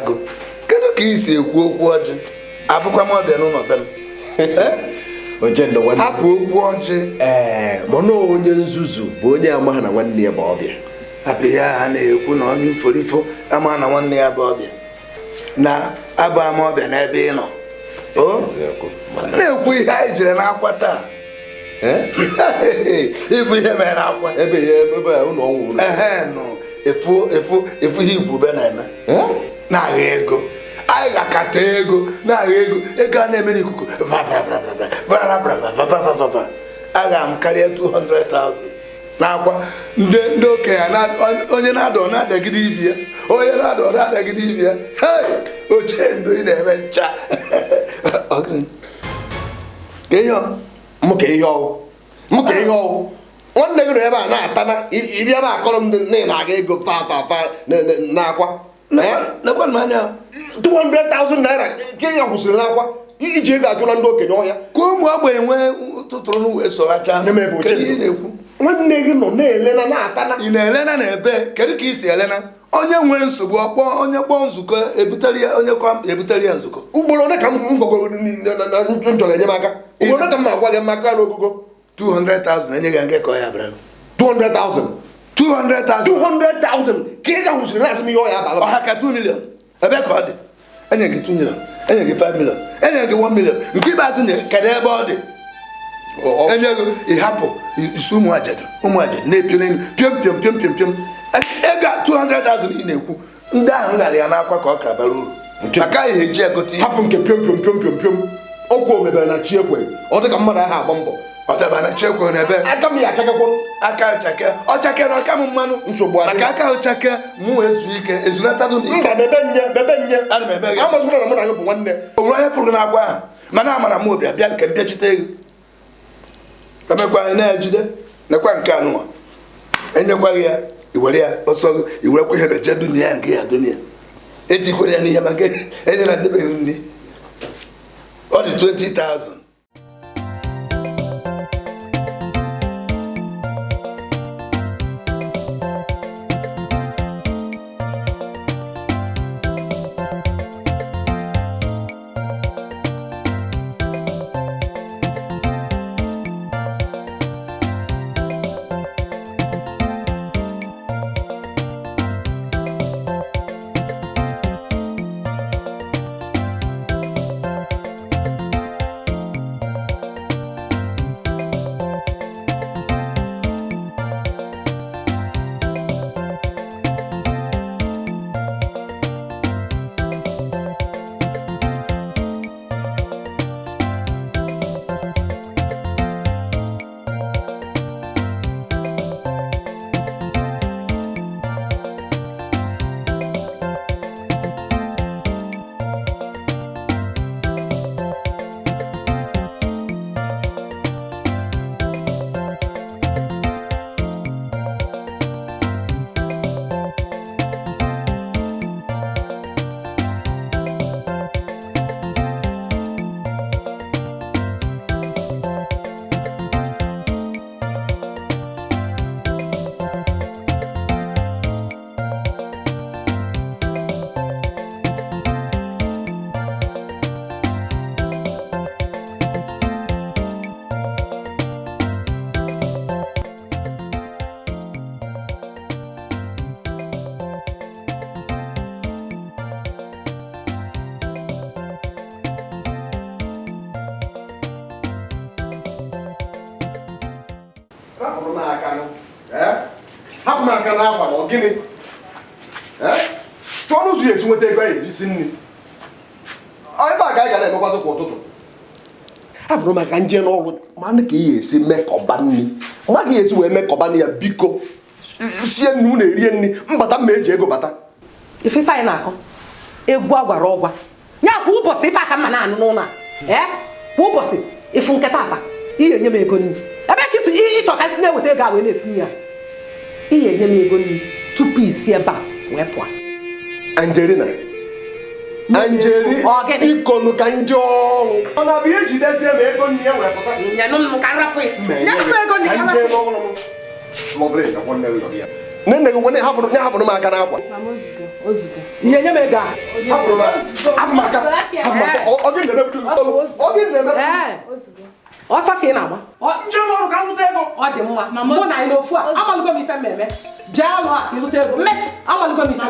agụ kedu ka i si ekwu okwu ọjị abụkwa m ọbịa n'ụlọ be m hapụ okwu ọjị mana onye nzuzu bụ onye amaghị na nwanne ya bụ ọbịa abịa ya ha na-ekwu na onye uforifo amaghị na nwanne ya bụ ọbịa na abụ ama ọbịa n'ebe ị nọ na-ekwu ihe anyị jere n'akwa taa ịfụ ihe mere n'akwa ebe ụlọ ọnwụ efu ihe igwube na-eme na-agha ego anyị ga-akata ego na-agha ego a na-eme n'ikuku agha m karịa 200,000 n'akwa ndị okenye onye na-adọ na-adagide ibi ya onye na-adọ na-adagide ibi ya ochie ndo ị na-eme ncha mụ ka ihe ọwụ nwanne gị nọ ebe a na-ata na iri ebe akọrọ m na-aga ego fa n'akwa nekwa m anya 200,000 naira nke ya kwụsịrị n'akwa iji ego ajụla ndị okenye ọhịa ka ụmụ ogbenye nwee tụtụrụ n'uwe soracha na-ekwu nwanne gị nọ na-elena na-ata na ị na-elena na ebe kedu ka i si elena onye nwere nsogbu ọkpọ onye kpọọ nzukọ ebutere ya nzukọ ugboro ole ka m gwagoro chọrọ enyemaka ugboro ole ka m na-agwa gị maka n'ogogo 200,000 enye gị nke ka ọ ya bịara 200,000 ka ị ga-ahụsiri na-asị m ihe ọya abalị ọha ka 2 million ebe ka ọ dị enye gị 2 million enye gị 5 million enye gị 1 million nke ikpeazụ na kedu ebe ọ dị enye gị ịhapụ isi ụmụ ajadu na-epio n'elu piom ego 200,000 ị na-ekwu ndị ahụ gara ya n'akwa ka ọ kara bara uru maka ihe eji egote hapụ nke piom ọgwụ omebere na chi ekwe ọ dị ka mmadụ ahụ agba mbọ ọ daba na chi ekwe n'ebe aka m ya achakekwa aka chake ọ chake na ọka m mmanụ nsogbu maka aka ahụ chake mụ ezu ike ezunatadụ mba bebe nye ana m ebe gị amazụkwara na mụ na gị bụ nwanne o nwere onye fụrụ n'agwa ahụ mana amara m obi abịa nke mbịachite ego emekwa anyị na-ejide nekwa nke anụwa enyekwaghị ya iwere ya ọsọ iwerekwa ihe beje dunia ya nke ya dunia etikwere ya n'ihe maka enye na ndebeghị nri ọ dị 20,000 hapụ m aka n'akwa na gịnị chọọ n'ụzọ ya esi nweta ego anyị eji si nri ebe a ka anyị ga na-emekwazị kwa ụtụtụ afụrụ maka nje n'ọrụ mana ka ị esi mekọba nri ma ka esi wee mekọba nri ya biko sie nri unu erie nri mbata mma eji ego bata ife anyị na-akọ egwu agwara ọgwa ya kwa ụbọchị ife aka mma na-anụ n'ụlọ kwa ụbọchị ifu nketa ata ihe enye m ego nri ebe ka isi ịchọ ka isi na-eweta ego a wee na-esi ya ihe enye m ego nri tupu isi ebe a wee pụọ Angelina ikonu ka nje ọrụ ọ na-abụ ihe jidesie ma ego nri ya wee pụta nne gị nwere hapụrụ m aka n'akwa ihe nye m ego ọsọ ka ị na-agba ọ dị mma mụ na anyị n'ofu a amalụgo m ife mmemme bịa alụ a ka ịlụta ego mme amalụgo m ife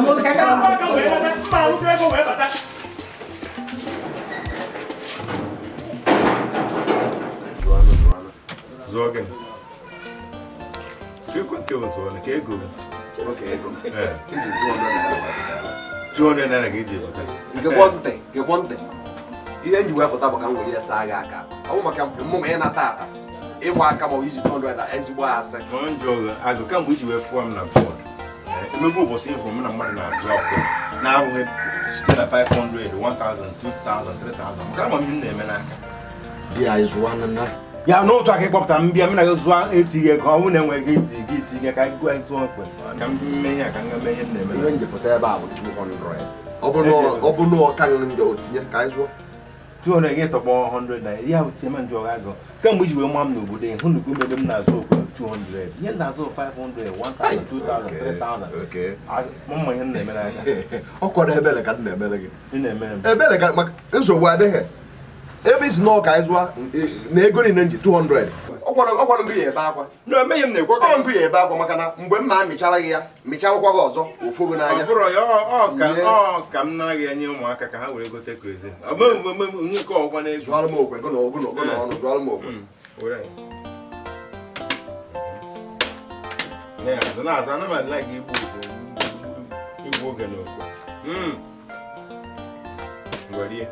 ihe nji wepụta bụ ka m were ya saa gị aka ọ bụ maka mmụma ị nata ata ịgba aka ma ọ iji 200 na ezigbo asị agụ kamgbe iji wee fụọ m na bọọdụ emegbe ụbọchị ịhụ m na mmadụ na-azụ ọkụ na-abụghị site na 500 1000 2000 3000 maka ama m ihe m na-eme n'aka di ya ịzụwanana ya n'otu aka ịkpọpụta m bịa m na gị zụọ etighi ego ọ bụrụ na enweghị iti gị itinye ka gwa zụọ okwe ka m mee ihe ka m ga-eme ihe m na-eme ihe njepụta ebe a bụ 200 ọ bụ na ọka ndị otinye ka anyị zụọ 200 gị tọgbọ 100 na ya bụ chema njọ agụ kemgbe iji wee mma m n'obodo hụ na ugo mebe m na-azụ okwe 200 ihe na-azụ 500 1000 2000 3000 mma ihe m na-eme n'aka ọ kwado ebele ka m na-emere gị ị na-emere m ebele ka maka nsogbu adịghị ebe isi na ọka anyị zụọ na ego niile nji 200 ọkwado ngụ ya ebe akwa na-emeghị m na-ekwe ọ ngụ ya ebe akwa maka na mgbe m na-amịchara gị ya mịcharakwa gị ọzọ ofu gị n'anya bụrụ ya ka m nara gị enye ụmụaka ka ha were gote kerozin onye nke ọgwa na-eju zụọrọ m okwe gụ na ọnụ zụọrọ m okwe na-aza na ma like igbu oge na okwe ngwarie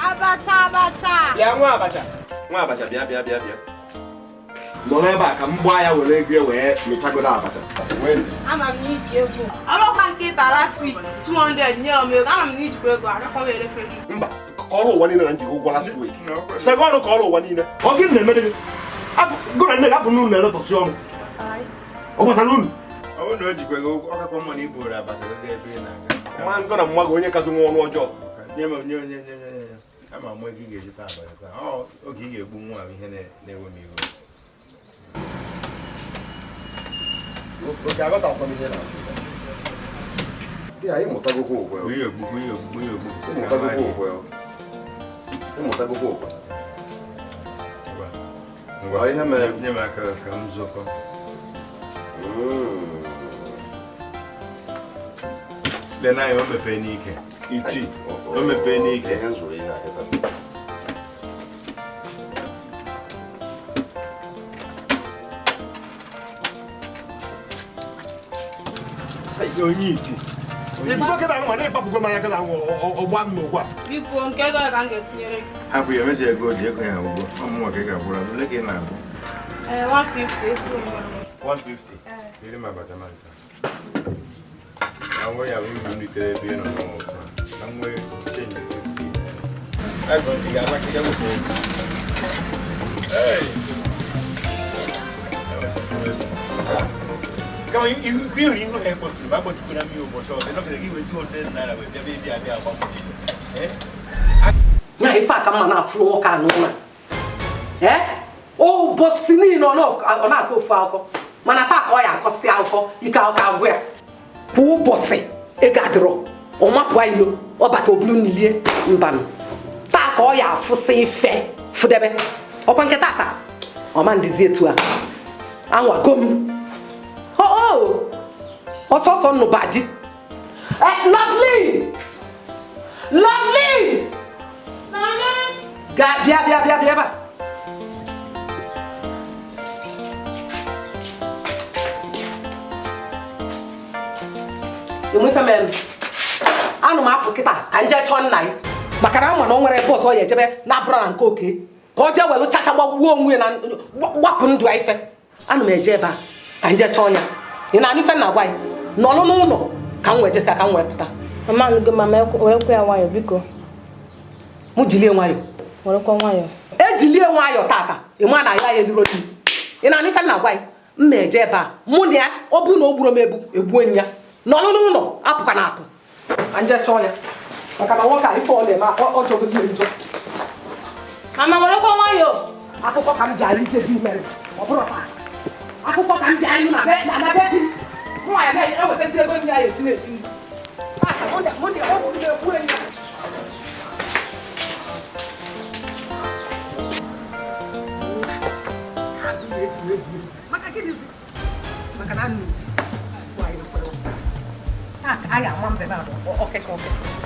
Abacha. Ya nwa abacha bịa Nọ ebe a ka m gbaa ya were ego wee mịchagodo abacha. Ama m n'iji ego. Ọlọ́pàá nkịta Rafik 200 nyere m ego. Ama m n'ijikwa ego arịkwa m erefe gị. mba ka ọrụ ụwa niile na njikọ ụgwọ last week sego ọnụ ka ọrụ ụwa niile Ọ gị na-emere gị? Gụrụ nne gị abụ n'ụlọ na-eletọsi ọrụ. Ọ gbasara unu. ọ bụrụ na o jikwa gị ọkakọ mma na iburu abacha gị ebe ị na-aga ma ngọ na mma gị onye kasị nwa ọnụ ọjọọ nye m onye ama m ego ị ga-eji taa abalị taa oge ị ga-egbu nwa m ihe na-ewe m iwe oke aghọtakwa m ihe na dị anyị mụtagokwa okwe ịmụtagokwa okwe ihe mere nye m aka ka m zụkọ len anya o mepee n'ike iti o mepee n'ike ihe nzụrụ ihe akịta onye iti ifugo keda nwa na-ekpafugo mmanya keda ọgba m n'okwu a Biko nke ego ka m ga-etinyere gị. hapụ ya emechi ego ji ego ya ụgwọ ọmụnwa ka ị ga-agbụra ole ka ị na-abụ 150 esi m. 150 iri m abata ma nta na ya bụ ibu nritere ebe ị nọ n'ọnwụ na nwee chenji 50 ego ị ga-agbakịta nwekwa kama ihu ihu ha ekpoturu ma akpọchukwara m ihe ụbọchị ọzọ nọgide gị wetu onde naira wee bịa bịa abịa agba na ife aka mma na-afụ nwoke a n'ụlọ ụbọchị niile ọ na-akọ ofu akụkọ mana taa ka ọ ya akọsị akụkọ ike akụkọ agwụ ya kwa ụbọchị ego adịrọ ọ mapụ ilo ọ bata obulu nilie mbanụ taa ka ọ ya afụsị ife fụdebe ọkwa nke tata ọma ndizi etu a anwago m ọsọsọ nnụbadị Lovely! Bịa ebe a. Enweta m anụ m apụ kịta ka nje chọọ nna ya maka na ama na o nwere ebe ọzọ ya ejebe na-abụrụ na nke oke ka ọ jee welu chacha gbagbuo onwe ya na gbapụ ndụ ya ife ana m eje ebe a ka nje chọọ ya ị na-anụ ife na-agwa ya nọlụ n'ụlọ ka m wee jesi ka m wee pụta mama nụgo mama werekwa ya nwayọ biko mụ jilie nwayọ werekwa nwayọ ejilie nwayọ tata ịma na ya eliro di ị na-anụ ife na-agwa ya m na-eje ebe a mụ na ya ọ bụrụ na o gburu m egbuo ya nọlụ n'ụlọ apụkwa na apụ ka nje chọọ ya maka na nwoke a ife ọ na-eme ọ jọgide njọ mama werekwa nwayọ akụkọ ka m bịara ije dị mere ọ bụrụ taa akụkọ ka m bịara na be di nwaanyị na-ewetazi ego ndị ya eti na-eti mụ dị ọ bụrụ na-ekwu enyi maka gịnịzi maka na nna eti nwaanyị kwere a ga-ama mbe na ọkịka ụtọ m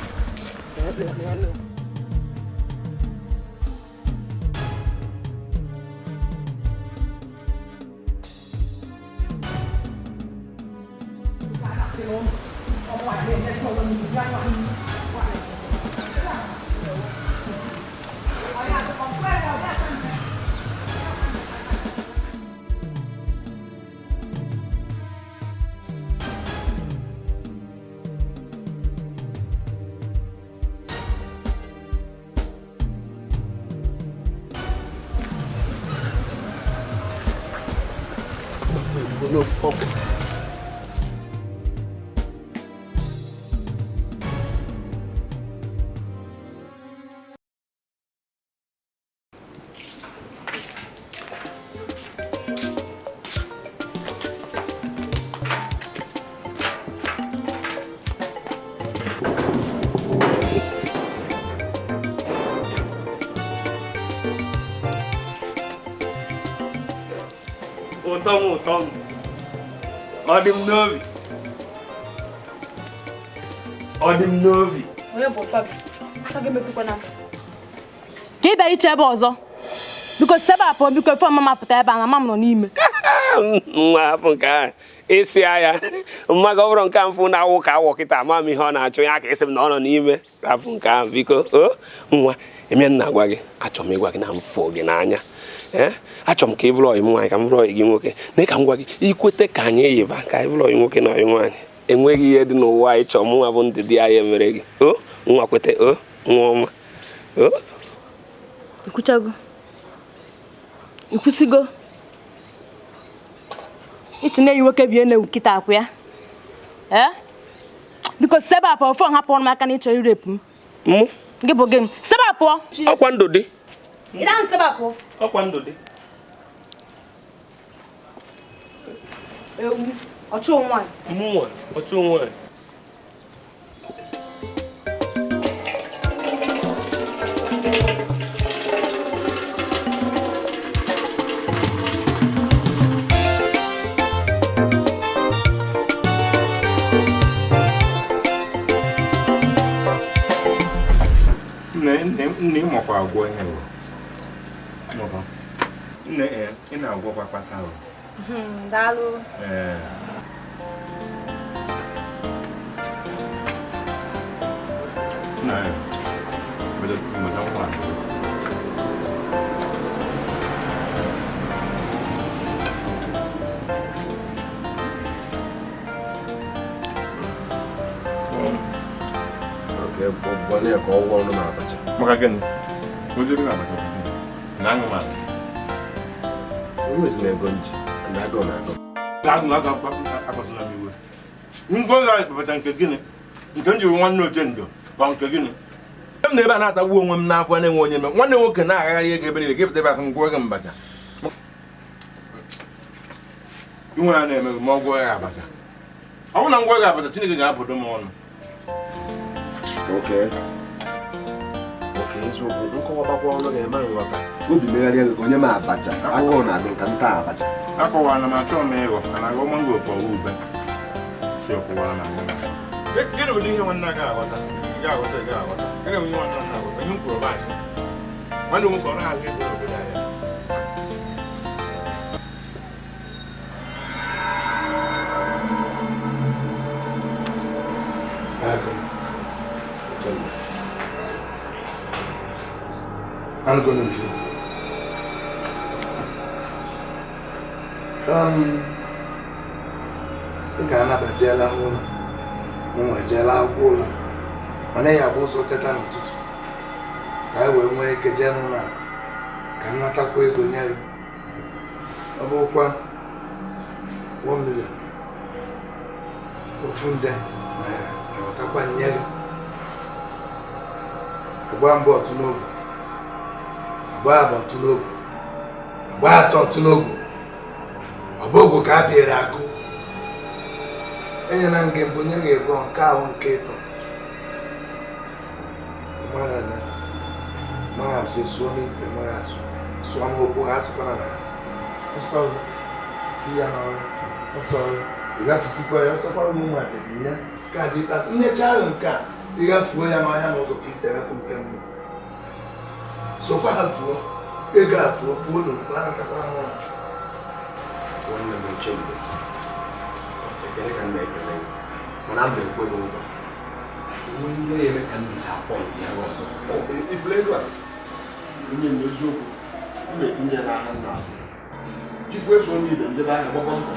ọ dị m n'obi onye bụ ụtọ gị ọ ga-emetụkwana m ka ị bịa iche ebe ọzọ biko sebapụ biko ife ọmama pụta ebe a na mama m nọ n'ime nwa hapụ nke ahụ isi ya mma gị ọ bụrụ nke a mfụ na-awụ ka awọ kịta ama m ihe ọ na-achọ ya ka esi m na ọ nọ n'ime hapụ nke ahụ biko nwa eme nna gwa gị achọrọ m ịgwa gị na mfụ gị n'anya achọrọ m ka ị bụrụ ọyị m nwaanyị ka m bụrụ ọyị gị nwoke na ka m gwa gị ikwete ka anyị yiba ka anyị bụrụ ọyị nwoke na ọyị nwaanyị enweghị ihe dị n'ụwa anyị chọrọ m nwa bụ ndị di anyị emere gị nwa kwete nwa ọma ikwuchago ikwusigo ichi na-eyi nwoke bie na-ewu kịta akwụ ya biko sebapụ ofe ọhapụ ọnụ m aka na ịchọ irepụ m gị bụ gị sebapụ ọkwa ndụ dị ịdaghị sebapụ ọkwa ndụ dị ewu ọchụ nwaanyị mụnwa ọchụ nwaanyị nne ịmakwa agwọ ihe nne ị na-agwọkwa kpata daalụ maka gịnị ojiri na abacha na aṅụ mmadụ onwezi na ego nji na agụ na agụ akpatụla m iwe ngwa ga akpata nke gịnị nke m jiri nwanne oche ndo ka nke gịnị m na ebe a na-atagbu onwe m n'afọ na-enwe onye me nwanne nwoke na-agagharị ego ebe niile ka epụta ebe asị m gwọ gị mbacha inwe ya na-eme ma ọ gwọ ya abacha ọ bụrụ na m gwọ gị abacha Chineke ga-apụdo m ọnụ obi megharịa gị ka onye m abacha agụụ na agụ ka nta abacha akọwara m achọghị m ịghọ mana agụ mango kpọrọ ube si ọkụwara na gịnị bụ ihe nwanne a ga-aghọta ga-aghọta ga-aghọta gịnị bụ ihe nwanne a na-aghọta ihe m kwuru baasị nwanne m sọ na-ahụ ego n'obodo ahịa I'm gonna do. ị ga-anabajela ụlọ mụnwa jela akwụkwọ ụlọ mana ya bụ ụzọ teta n'ụtụtụ ka anyị wee nwee ike jee n'ụlọ akụ ka m natakwa ego nye gị ọ bụkwa 1 million ofu nde naira ewetakwa nye gị agba mbọ ọtụ n'ogwu agba abụ ọtụ n'ogwu agba atọ ọtụ n'ogwu ọ bụ ogwu ka a bịara akụ enyela nke mbụ nye ga-ebu nke ahụ nke ịtọ maghị asụ esuo n'ikpe maghị asụ sụọ n'okwu ha asụkwara na ọsọ di ya n'ọrụ ọsọ ịgafusikwa ya ọsọkwara ụmụ adịghị ka dị tasụ nnecha ahụ nke a ịgafuo ya n'ọhịa n'ụzọ ka isi erefu nke mbụ sokwa ha fuo ego afuo fuo n'okwu ha natakwara n'ụlọ nwanne m ochie mgbe ekele ka m na-ekele gị mana m na-ekweghị ụgwọ onwe ihe na-eme ka m disapọịntị ya ọzọ ifuru ego a onye m eziokwu m na-etinye ya n'ahịa nna azụ jifu eso onye ibe ndebe ahịa gbakọ mbọ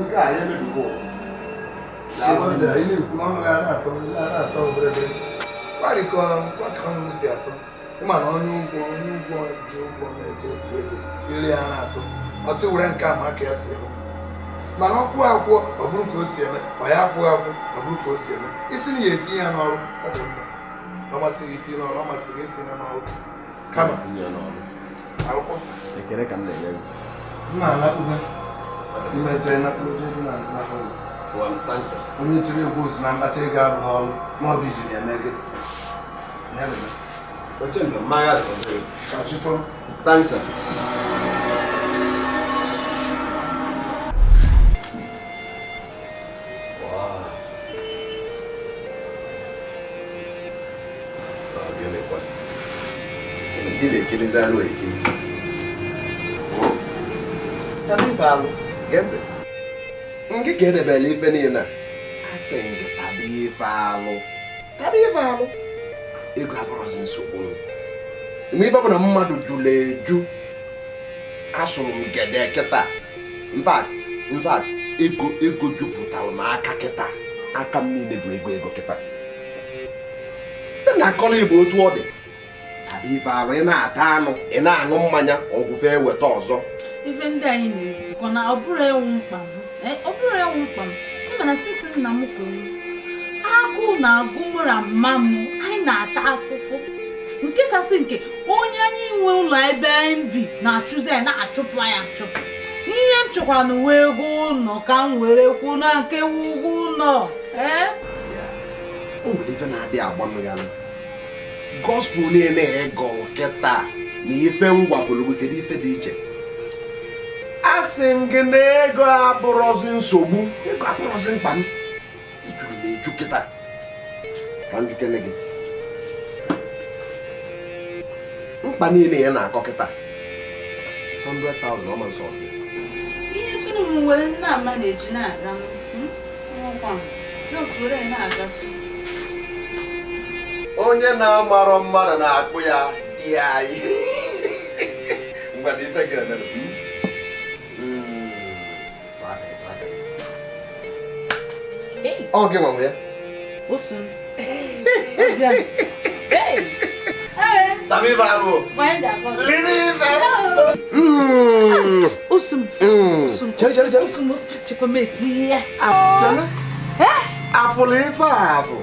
nke a ya emebigo anyị na-ekwu n'ọnụ ga na-atọ oberebe kparịkọ nwata ọnụ si atọ ịma na onye ụgwọ ji ụgwọ na-eje ego iri ya na-atọ ọ sị were nke a ma ka ya si eme mana ọkwụ akwụ ọ bụrụ ka o si eme ọ ya akwụghị akwụ ọ bụrụ ka o si eme isi na ya etinye ya n'ọrụ ọ dị mma ọ masịrị itinye n'ọrụ ọ masịrị itinye n'ọrụ kama akwụkwọ ekele ka m na-enye gị mma alakpụga imeziri nakpụrụ je dị na ụlọ onye tụrụ egwu ozi na mkpata ego abụghị ọrụ ma ọ bụ ijiri eme gị oche mgbe mmanya dị ka chifọ tansa gị na-ekelizi anụ ekiri ife alụ gee ntị nke ka edebela ife niile a sị gị taba ife alụ ego abụrụzi nsogbu mgbe ife bụ na mmadụ jụrụ eju asụrụ m gede kịta infact ego jupụtara m aka kịta aka m niile bụ ego kịta fe na-akọrọ igbo otu ọ dị taba ife alụ ị na-ata anụ ị na-aṅụ mmanya ọgwụfe weta ọzọ ife ndị anyị na-etikọ na ọ bụrụ ewu mkpa m mana sisi nna m kwuru agụụ na-agụ mụ na mma m anyị na-ata afụfụ nke kasị nke onye anyị nwe ụlọ ebe anyị bi na-achụzi anyị na-achụpụ anyị achụpụ ihe m chọkwara na uwe ego ụlọ ka m were kwuo na nke ụgwọ ụlọ o nwere ife na-adị agba m ya gospel niile ego nkịta na ife ngwa bụrụ kedu ife dị iche a sị gị na ego abụrụzi nsogbu ego abụrụzi mkpa m ijuru na-eju kịta ka m jukene gị mkpa niile ya na-akọ kịta 100,000 ọma nsọ ihe tụrụ m were nna ama na-eji na-aga onye na-amarọ mmadụ na-akpụ ya dị anyị ngwa dị ife ga-emere ọ gị nwanwe ya Tabiba alụ apụlụ ife apụ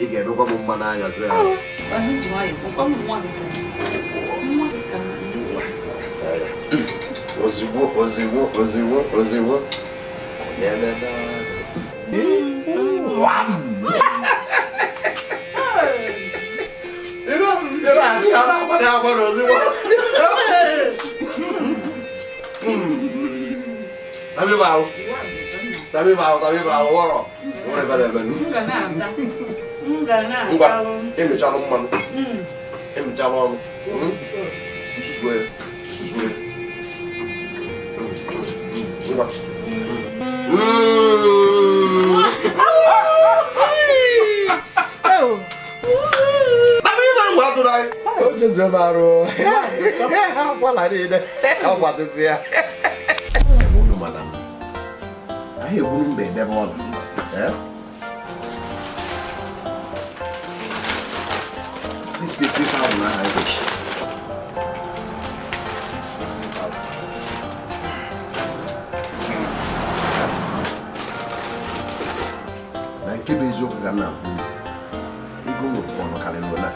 ị ga-edokwa m mma n'anya ozigbo Tabiba wọrọ ngwa emechalụ mmanụ emechalụ ọrụ susue ngwa Just a matter. Well, I did. What is here? No, madam. I wouldn't be the one. Eh? 650,000. Nke bụ eziokwu ga na-akwụ ego nwekwa ọnụ karịrị ona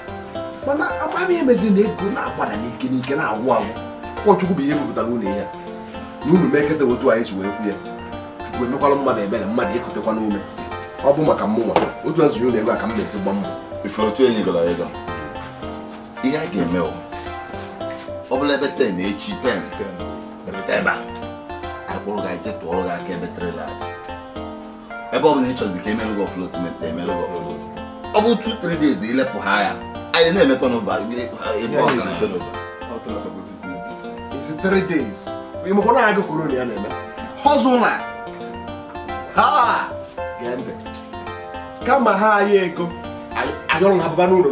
mana amaghị emezi na ego na-agbada n'ike n'ike na-agwụ agwụ ụkọchukwu bụ ihe mepụtara unu ya n'unu meketa otu anyị si wee kwu ya chukwu emekwala mmadụ ebere mmadụ ekutekwa n'ume ọ bụ maka mmụnwa otu azụnye ụlọ ego a ka m na-esi gba mbọ ifere otu enyi gara ego ihe a ga-eme ọ bụla ebe 10 echi 10 ebe a anyị kpọrọ gị je tụọrọ gị aka ebe 3 laji ebe ọ bụla ị chọzi ka emelụ gị ọfụlọ simenti emelụ gị ọfụlọ ọ bụ 2-3 days ilepụ ha ya anyị na-emetọ n'ụba ebe ọ gara isi 3 days ịmụkwa na agụ korona ya na-eme họzụla ha gee ntị kama ha anyị ego anyọrụ ha baba n'ụlọ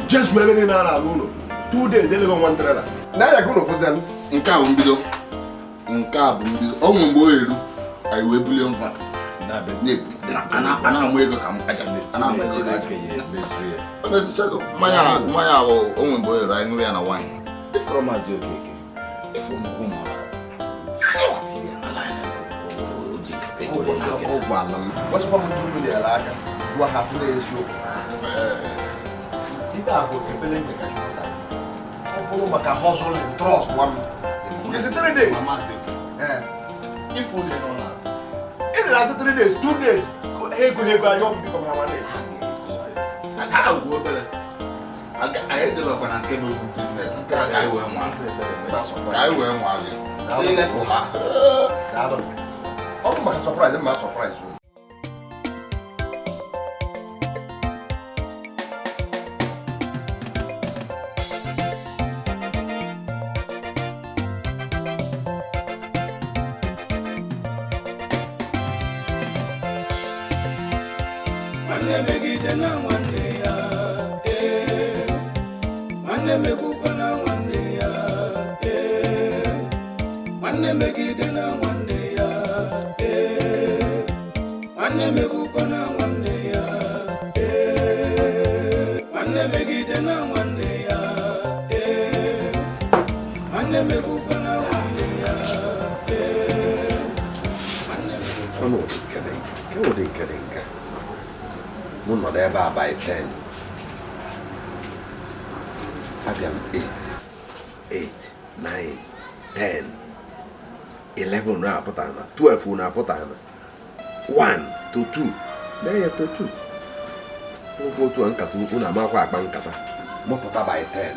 jesu ebe niile a na-alụ ụlọ 2 days elego nwa ntrela na ya gụ n'ofozi nke a bụ mbido ọnwụ mgbe o eru anyị wee bulie mva ana-amụ ego ka ana-amụ ego ka aja mezichago mmanya ahụ onwe mgbe o eru anyị ṅụrụ ya na wine Ifuru Maazị Okeke. Ifuru mgbe ụmụ ọgwụ ala m gbasịkwa m ndị mmiri ala aka jụọ ha sị n'eziokwu ibe ahụ ekpele nke ka ọ bụrụ maka hustle and trust nwa m isi 3 days izere asị 3 days 2 days ego anya ọ bụbikọ ha nwanne agwụ obere anyị ejebekwa na nke bụ biznes nke a ka anyị wee nwa gị ọ bụ maka surprise ma surprise Nwanne megide na nwanne ya, nwanne megbukwa na nwanne ya, nwanne megide na nwanne ya, nwanne megbukwa na nwanne ya, nwanne megide na nwanne ya, nwanne megbukwa na nwanne ya, nwanne megbukwa mụ nọ n'ebe a by 10 abịa m 8 9 10 11 na-apụta na 12 na-apụta na 1 to 2 mee ya to 2 ụkwụ otu nkata ukwu na amakwa akpa nkata mụpụta by 10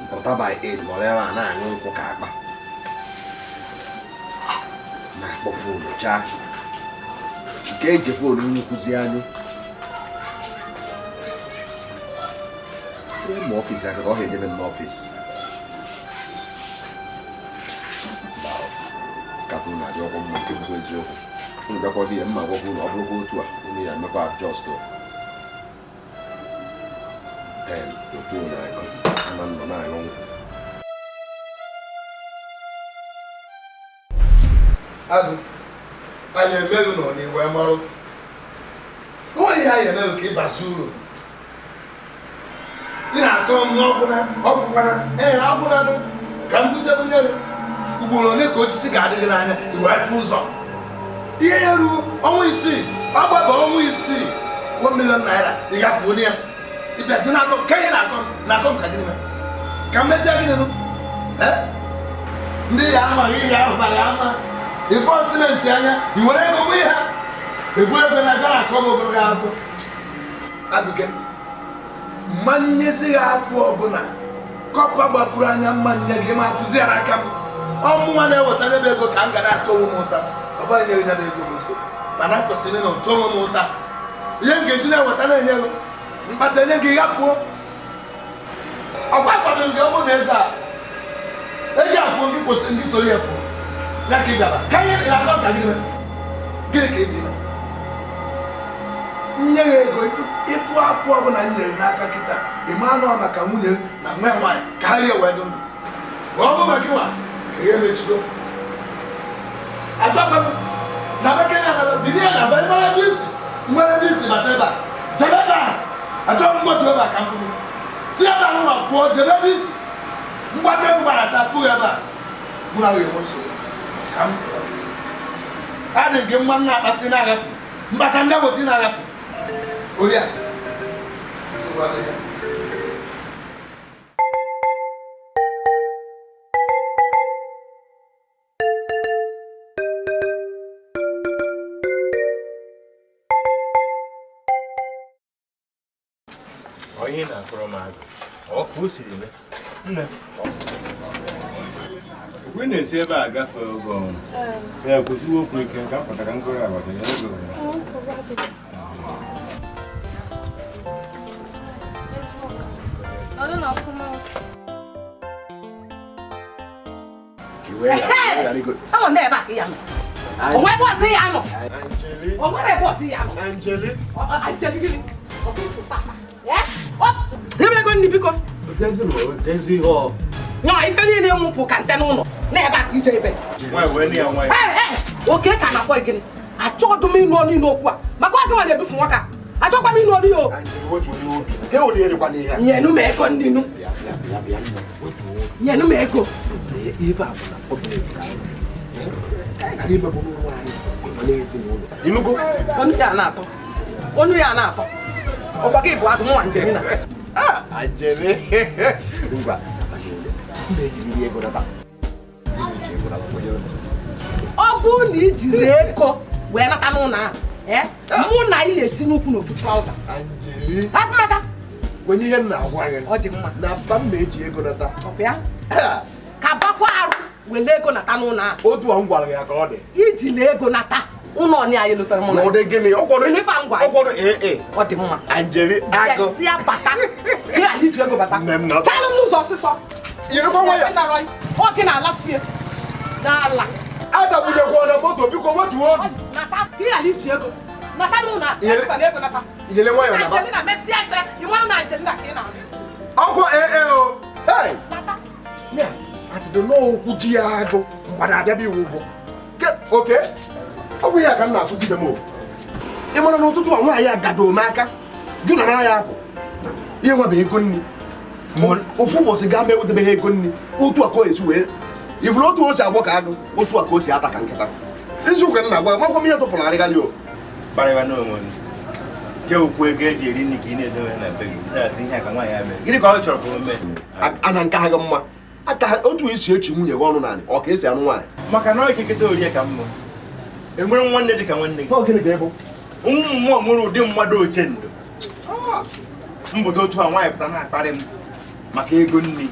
mpụta by 8 nọrọ ebe a na-aṅụ nkwụ ka akpa na-akpọ fonu chaa nke ege fonu nkwụzi anyị m ọfịs ya kata ọ ga-ejebe m n'ọfịs kata unu adị ọkwọ mma nke bụ eziokwu unu bịakwa dị ya mma gwakwa unu ọ bụrụkwa otu a unu ya emekwa adjọst otu na-agụ ana nọ na-aṅụ nkwụ agụ anyị emeghị nọ n'iwe marụ onwe ihe anyị emeghị ka ịbasa uru ị na-akọ m ọgwụkwana agwụnadụ ka m bute bunye ugboro ole ka osisi ga-adị gị n'anya iwefe ụzọ ihe ya ruo ọnwa isii ọgbaba ọnwa isii 1 million naira ị gafe onye ya ịbịasị na-akọ ka ihe na-akọ ka gịnị ka mmezie gịnị nụ ndị ya amaghị ihe ahụ baghị ama ịfọ simenti anya i were ego gbe ha ebu ego na gara akọ m ogologo akụkọ agụge mmanyezi ha afọ ọbụla kọpa gbapụrụ anya mmanye gị ma afụzi ya n'aka m ọmụnwa na-eweta n'ebe ego ka m gara atọ onwe m ụta ọ bụghị nyere nyebe ego n'uso mana kwesịrị na ụtọ onwe m ụta ihe m ga-eji na-eweta na-enye ego mkpata enye gị ghafuo ọkwa kwado gị ọ bụrụ na ego a eji afụ ndị kwesịrị ndị soro ya pụọ ya ka ị bịara ka ihe na-akọ ka gịnị ka ebi nọ nye ya ego ịtụ afọ ọbụla m nyere n'aka kịta ịma anụ maka nwunye na nwa nwaanyị karịa wee dụ ndụ ọ bụ maka ịwa ka ihe mechido achọkwa na bekee na bini ya na mara ndị isi bata ebe a jebe ebe a achọghị mgbatu ebe a ka m fụrụ si ebe ahụ ma pụọ jebe ebe isi mgbata egwu gbara ata fụ ya ebe a mụ na nwunye m nsogbu ka m adị gị mma nna akpati na-agafe mbata ndị agboti na-agafe Olia. Oye na kromado. O kusiri ne. Nne. We na-esi ebe a gafe ogo. Ya kwụsị okwu ike ka pụtara ngoro abata ya ego. I don't know. Come on. I'm there back here. Oh, where was he? I'm Angeli. Oh, where was he? Angeli. Angeli. Okay, so Papa. Yeah? Oh, you may go in the pico. There's it all. No, if any name will put Cantano. Never back you, Jay. Hey, okay, can I go again? I told me no, no, what? But what do I do for work? I told me no, no. What will you do? How do you want to hear? Yeah, no, make on you. Yeah, no, make go. If I'm not okay, black one, Angelina. Ah, Angeli. Obu ni jireko we na kanu na mu na ile tinuku no 5000 Angeli maka when you hear na agwa o di mma na ba meji ego nata opia ka bakwa aru we le ego na kanu na otu an gwara ya ka ọ dị iji le ego nata uno ni aye lutara mu na o de gini ogwodo ni fa ngwa ogwodo o di mma Angeli ago si abata ki ali ji ego bata chalu mu zo siso yiri ko waya na roi o ki na alafie na ala ada buje ko na moto biko wetu obi nata ki ali ji ego nata nu na ego nata yele waya na ba Angelina Messi efe you want na Angelina ki na ogwo o hey nata yeah ati do no okwu ji ago ngwada abia bi wo bo okay ogwo ya ka na akuzi dem o e mo na n'ụtụtụ ọnwa ya agado maka ju na ya bụ ihe nwa be ego nni ofu bosi ga me wudebe ego nni otu akọ esi wee ifuru otu o si agbo ka agụ otu akọ o si ata ka nkịta izu ka nna gwa makwa m ihe tụpụrụ arịgalị o Barịwa n'onwe m. Ke okwu ego eji eri nri ka ị na-edowe na be gị. Na-ati ihe ka nwaanyị ya mee. Gịnị ka ọ chọrọ ka o mee? Ana nke ha gị mma aka otu isi echi nwunye gị ọnụ naanị ọ ka esi anụ nwaanyị Maka na ikeketa orie ka mma. Enwere nwanne dị ka nwanne gị. ọ gịnị ka ịbụ Ụmụ mmụọ nwere ụdị mmadụ oche ndụ. Mbụta otu a nwaanyị pụta na-akparị m maka ego nri.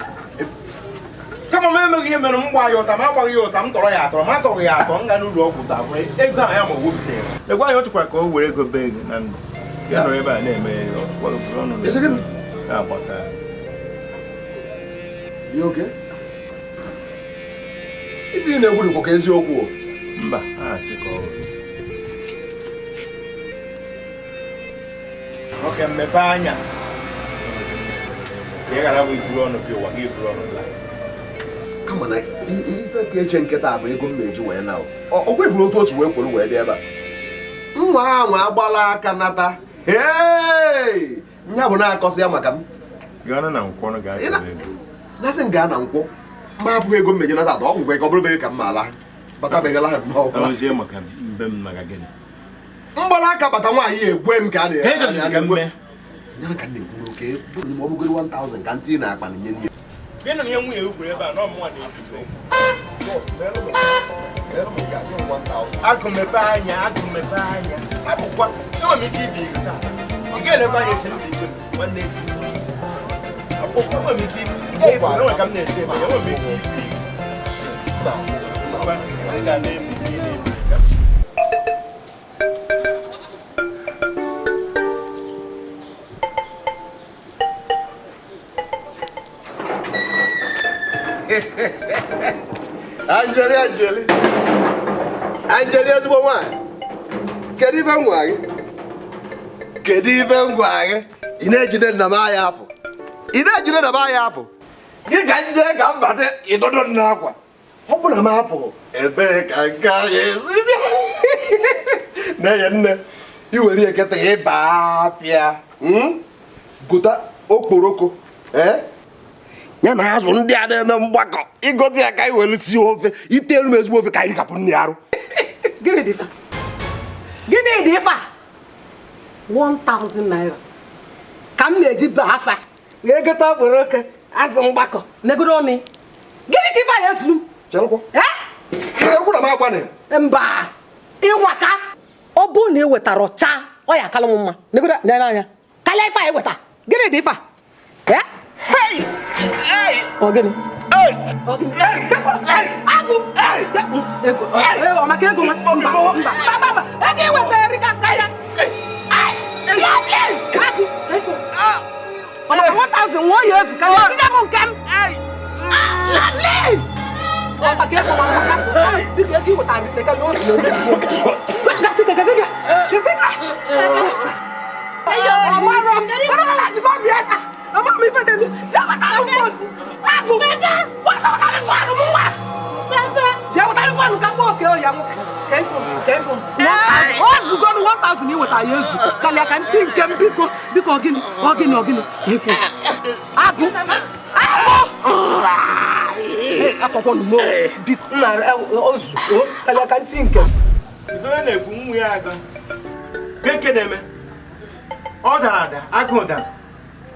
Kama m emeghị ihe mere m gba ya ụta ma agbaghị ya ụta m tọrọ ya atọrọ ma atọghị ya atọ m ga n'ụlọ ọgwụ ta bụrụ ego ahụ ya ma wepụtara lekwa anyị ọ chọkwara ka o were ego bee gị na ndụ ya nọrọ ebe a na-eme ọnụ na-agbasa ya oke ife ị na-egwu dịkwa ka eziokwu o mba a sị ka ọ oke mmepe anya ka ị ghara bụ iburu ọnụ pịa ụwa gị iburu ọnụ bịa kama na ife ka eche nkịta bụ ego m na-eji wee na ọgwa ifuru otu o si wee kwuru wee dị ebe a nwa ahụ agbala aka nata nya bụ na-akọsị ya maka m gaa na nkwọ ọnụ ga-achọ ego nasị m gaa na nkwọ ma afụghị ego m meji nata atọ ọ gwụkwe ka ọ bụrụ be ka m ma ala batabeghela ha ahụzie maka mbe m maka gịnị mgbala aka bata nwaanyị egwe m ka a ka ejọzi ka mme ya ka na-ekwu n'oke bụrụ m ọbụgoro 1000 ka ntị na-akpa na nye n'ihe gị nọ na ihe nwunye ukwuru ebe a na ọmụnwa na-efufe agụ mepe anya abụkwa enwere m ike ibi ego taa ọ ga-elekwa anya eche ndị igwe nwanne echi akwụkwọ enwere m ike ibi ego enwere ka m na-eche ebe enwere m ike ibi Angeli ezigbo nwaanyị kedu ife nwa gị kedu ibe ngwa gị ị na-ejide nna m anya apụ ị na-ejide nna m anya apụ gị ka njide ka mbata ịdodo n'akwa ọ bụ na m apụ ebee ka nke anyị esi na-enye nne iwere eketa ịba afịa gota okporoko ya na azụ ndị a na-eme mgbakọ ịgote ya ka anyị were sie ofe ite elu m ezigbo ofe ka anyị kapụ nri arụ Gịnị dị fa? Gịnị dị fa? 1,000 naira ka m na-eji baa afa wee gote okporoko azụ mgbakọ negoro ọnụ. Gịnị ka ife ya ezulu m? Chelụkwa ekwu na m agbanị mba ịnwaka ọ bụrụ na ị wetara ọcha ọ ya akalụ m mma negoro n'anya kalịa ife a eweta. Gịnị dị ife a? Ọ gịnị? Agụ maka ego nwa mba ego iwetara rika nka ya agụ ọ maka 1,000 nwa ya ezu ka ya tinye m nke m ọ maka ego nwa dịka ego iwetara rika ya ozu na-emesi gasịga ọmarọ m jikọ bịa ka ama m ife dị jewetara m fon agụ wasawatara fon m nwa jewetara fon ka mgbe oke ya m ozugonu 1,000 iweta ya ezu kalịa ka ntị nke m biko ọgịnị efu agụ akọkwọnụ m biko ozu kalịa ka ntị nke Isonye na-ekwu nwa ya aga nke na-eme ọ dara ada agụ dara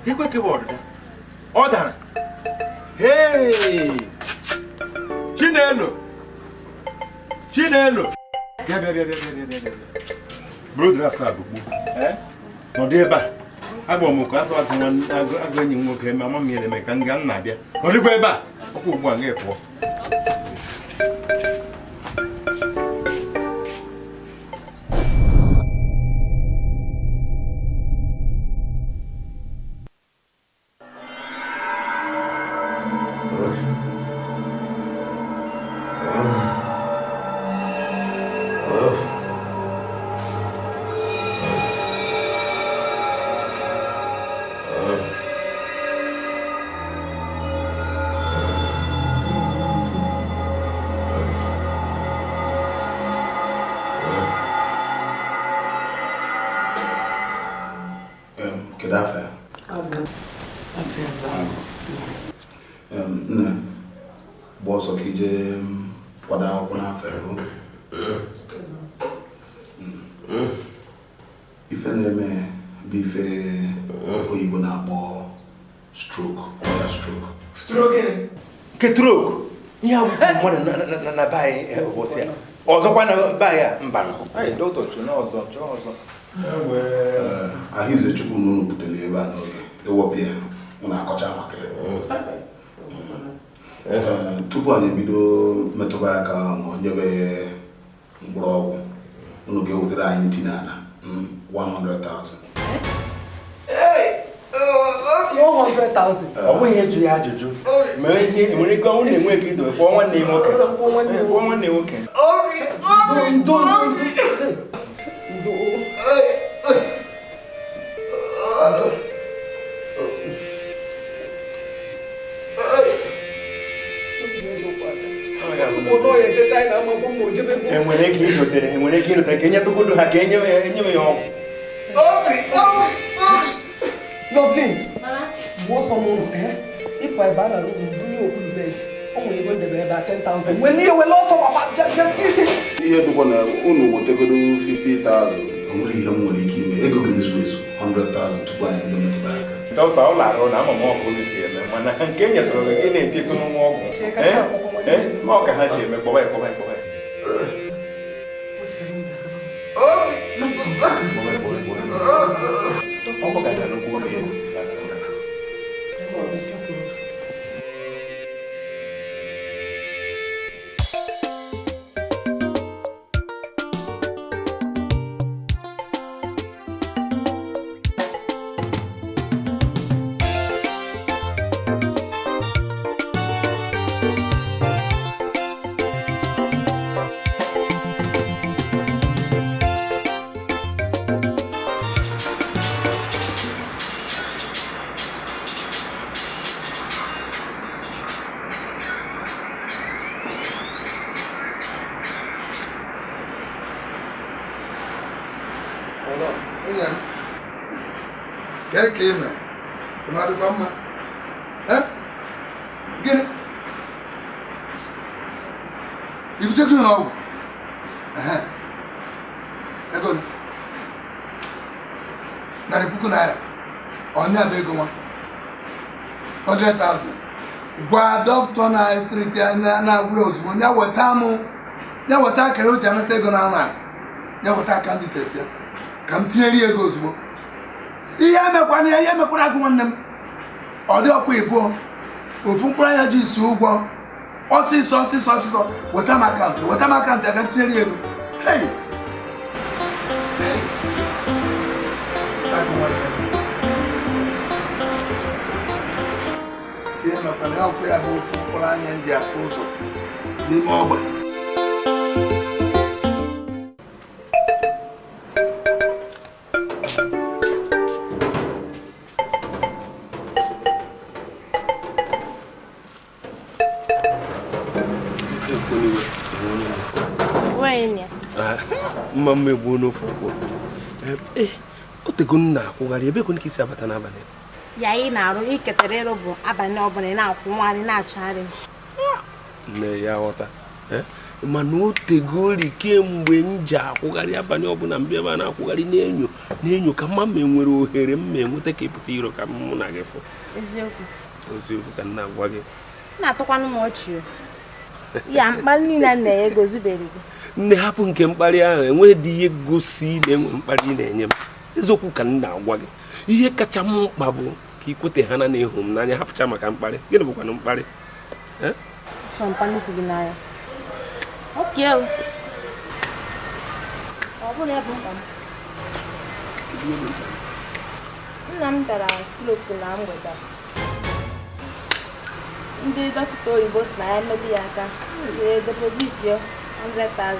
ikwe kebe ọdịda ọ dara Chinelo bịa bụrụ draft a bụkpu nọdụ ebe a agba ọmụkọ asụ agụ enyi m nwoke ma ama m ya eme ka m gaa nna abịa nọdụkwa ebe a ọkwa ugbu a nga pụọ nna gba ọsọ ka ije kwado akwụkwọ n'afọ ife na-eme bụ ife oyibo na-akpọ stroke nke stroke ihe a bụ mmadụ na be anyị ụbọchị a ọzọkwa na be anyị a mba ọzọ ahụize chukwu na unu butere ebe a n'oge ewepụ ya na-akọcha maka ya tupu anyị ebido metụba aka ma onyebe mkpụrụọgwụ unu ga-ewetara anyị ntinye ala 100,000. Ọ bụghị ihe jụrụ ya ajụjụ mere ihe nwere ike ọnwụ na-enwe ike idobe kpọọ nwanne nwoke enwere ike idotere ka enye tụgodo ha ka enye ya ọgwụ Lovely. Most of them, if I ban a room, do you open the bed? Oh, we're going to be about 10,000. When you will also about just listen. Here to one, unu will take 50,000. Only him will give me a good 100,000 to buy a little back. Doctor, all I run, I'm a more police here. When I can get you to any tip to no more. Mark has here, but wait. Nwunye m. Gee ka ime. Ị madịkwa mma? Gịnị? Ibuchego na ọgwụ? Ego ni. Naira. Onye bụ ego nwa. 100,000. Gwa dọkịta na-etriti na-agwụ ya ozugbo. Ya weta akara o ji anata ego na ahụ. Ya weta aka ndị tesi ya. Ka m tinyere ego ozugbo. Ihe emekwara agụ nwanne m. Ọ dị ọkwa ịbụọ. Ofu mkpụrụ anya ji isi ụgwọ. Ọsịsọ. Weta m akaụntụ ya ka m tinyere ego. Hey! Agụ nwanne m. Ihe mekwara ọkwa ya bụ ofu mkpụrụ anya ndị afọ ụzọ n'ime ọgba. Mama egbu n'ofu o tego nna akwụgharị ebe ka isi abata n'abalị ya ị na-arụ iketere ịrụ bụ abalị ọbụla ị na-akwụnwarị na-achọgharị nne ya ghọta mana o tegori kemgbe m ji akwụgharị abalị ọbụla mgbe ebe a na-akwụgharị n'enyo ka mma ma enwere ohere m ma enweta ka ịpụta iro ka mụ na gị fụ eziokwu ka nna agwa gị na-atụkwanụ m ọchị ya mkpali niile nna ya ego zubere gị nne hapụ nke mkparị ahụ enweghị ihe gosi na-enwe mkparị ị na-enye m eziokwu ka nna agwa gị ihe kacha m mkpa bụ ka ị kwete ha na ịhụ m n'anya hapụcha maka mkparị gịnị bụkwanụ mkparị nna m dara stroku na mgbede ndị dọkịta oyibo si na ya emebi ya aka depozit ya 100,000.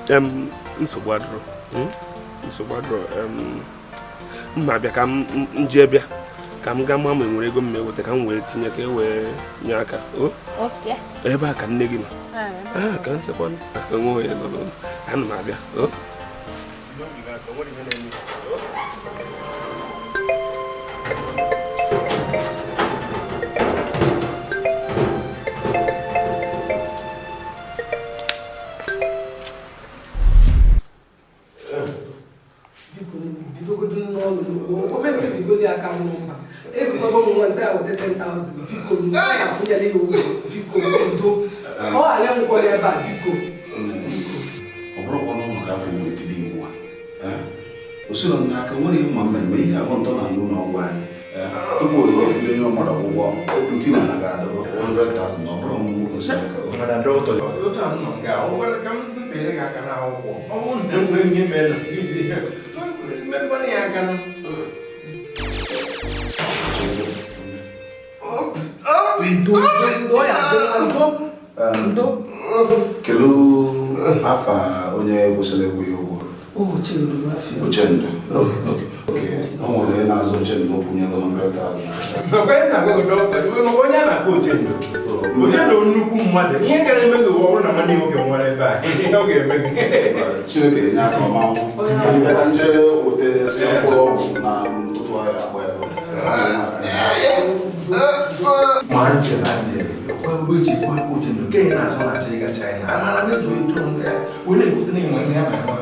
100,000. Nsogbu adịrọ mma bịa ka m jee bịa ka m gaa ma enwere ego m eweta ka m wee tinye ka e wee nye aka ebe a ka nne gị nọ ka m sekwa enweghị ego ana m abịa usoro n'aka nwere ihe ma mmemme ihe abụ ntọ na n'ụlọ ọgwụ anyị tupu onye nye mmadụ ọgwụgwọ ekwuti na anaghị adọ 100,000 ọ bụrụ nwoke si aka kelu afa onye kwụsịrị ekwu ya ụgwọ Uchendo. Okay. I'm going to ask Uchendo to put 100,000. No, I'm not going to Uchendo. Uchendo nuku mmadụ. Ihe kere eme gị wọrụ na mmadụ nwoke nwere ebe a. Ihe ọ ga-eme gị. Chineke nye aka ọma. Anyị ga nje wote si mkpụrụ ọgwụ na ntụtụ ahịa agba ya. Ma nje na nje. Kwa uji kwa Uchendo. Ke na-asọ na China China. Amara mezu ịdụ ndị a. Wele kwute na ịnwe ihe ama ama.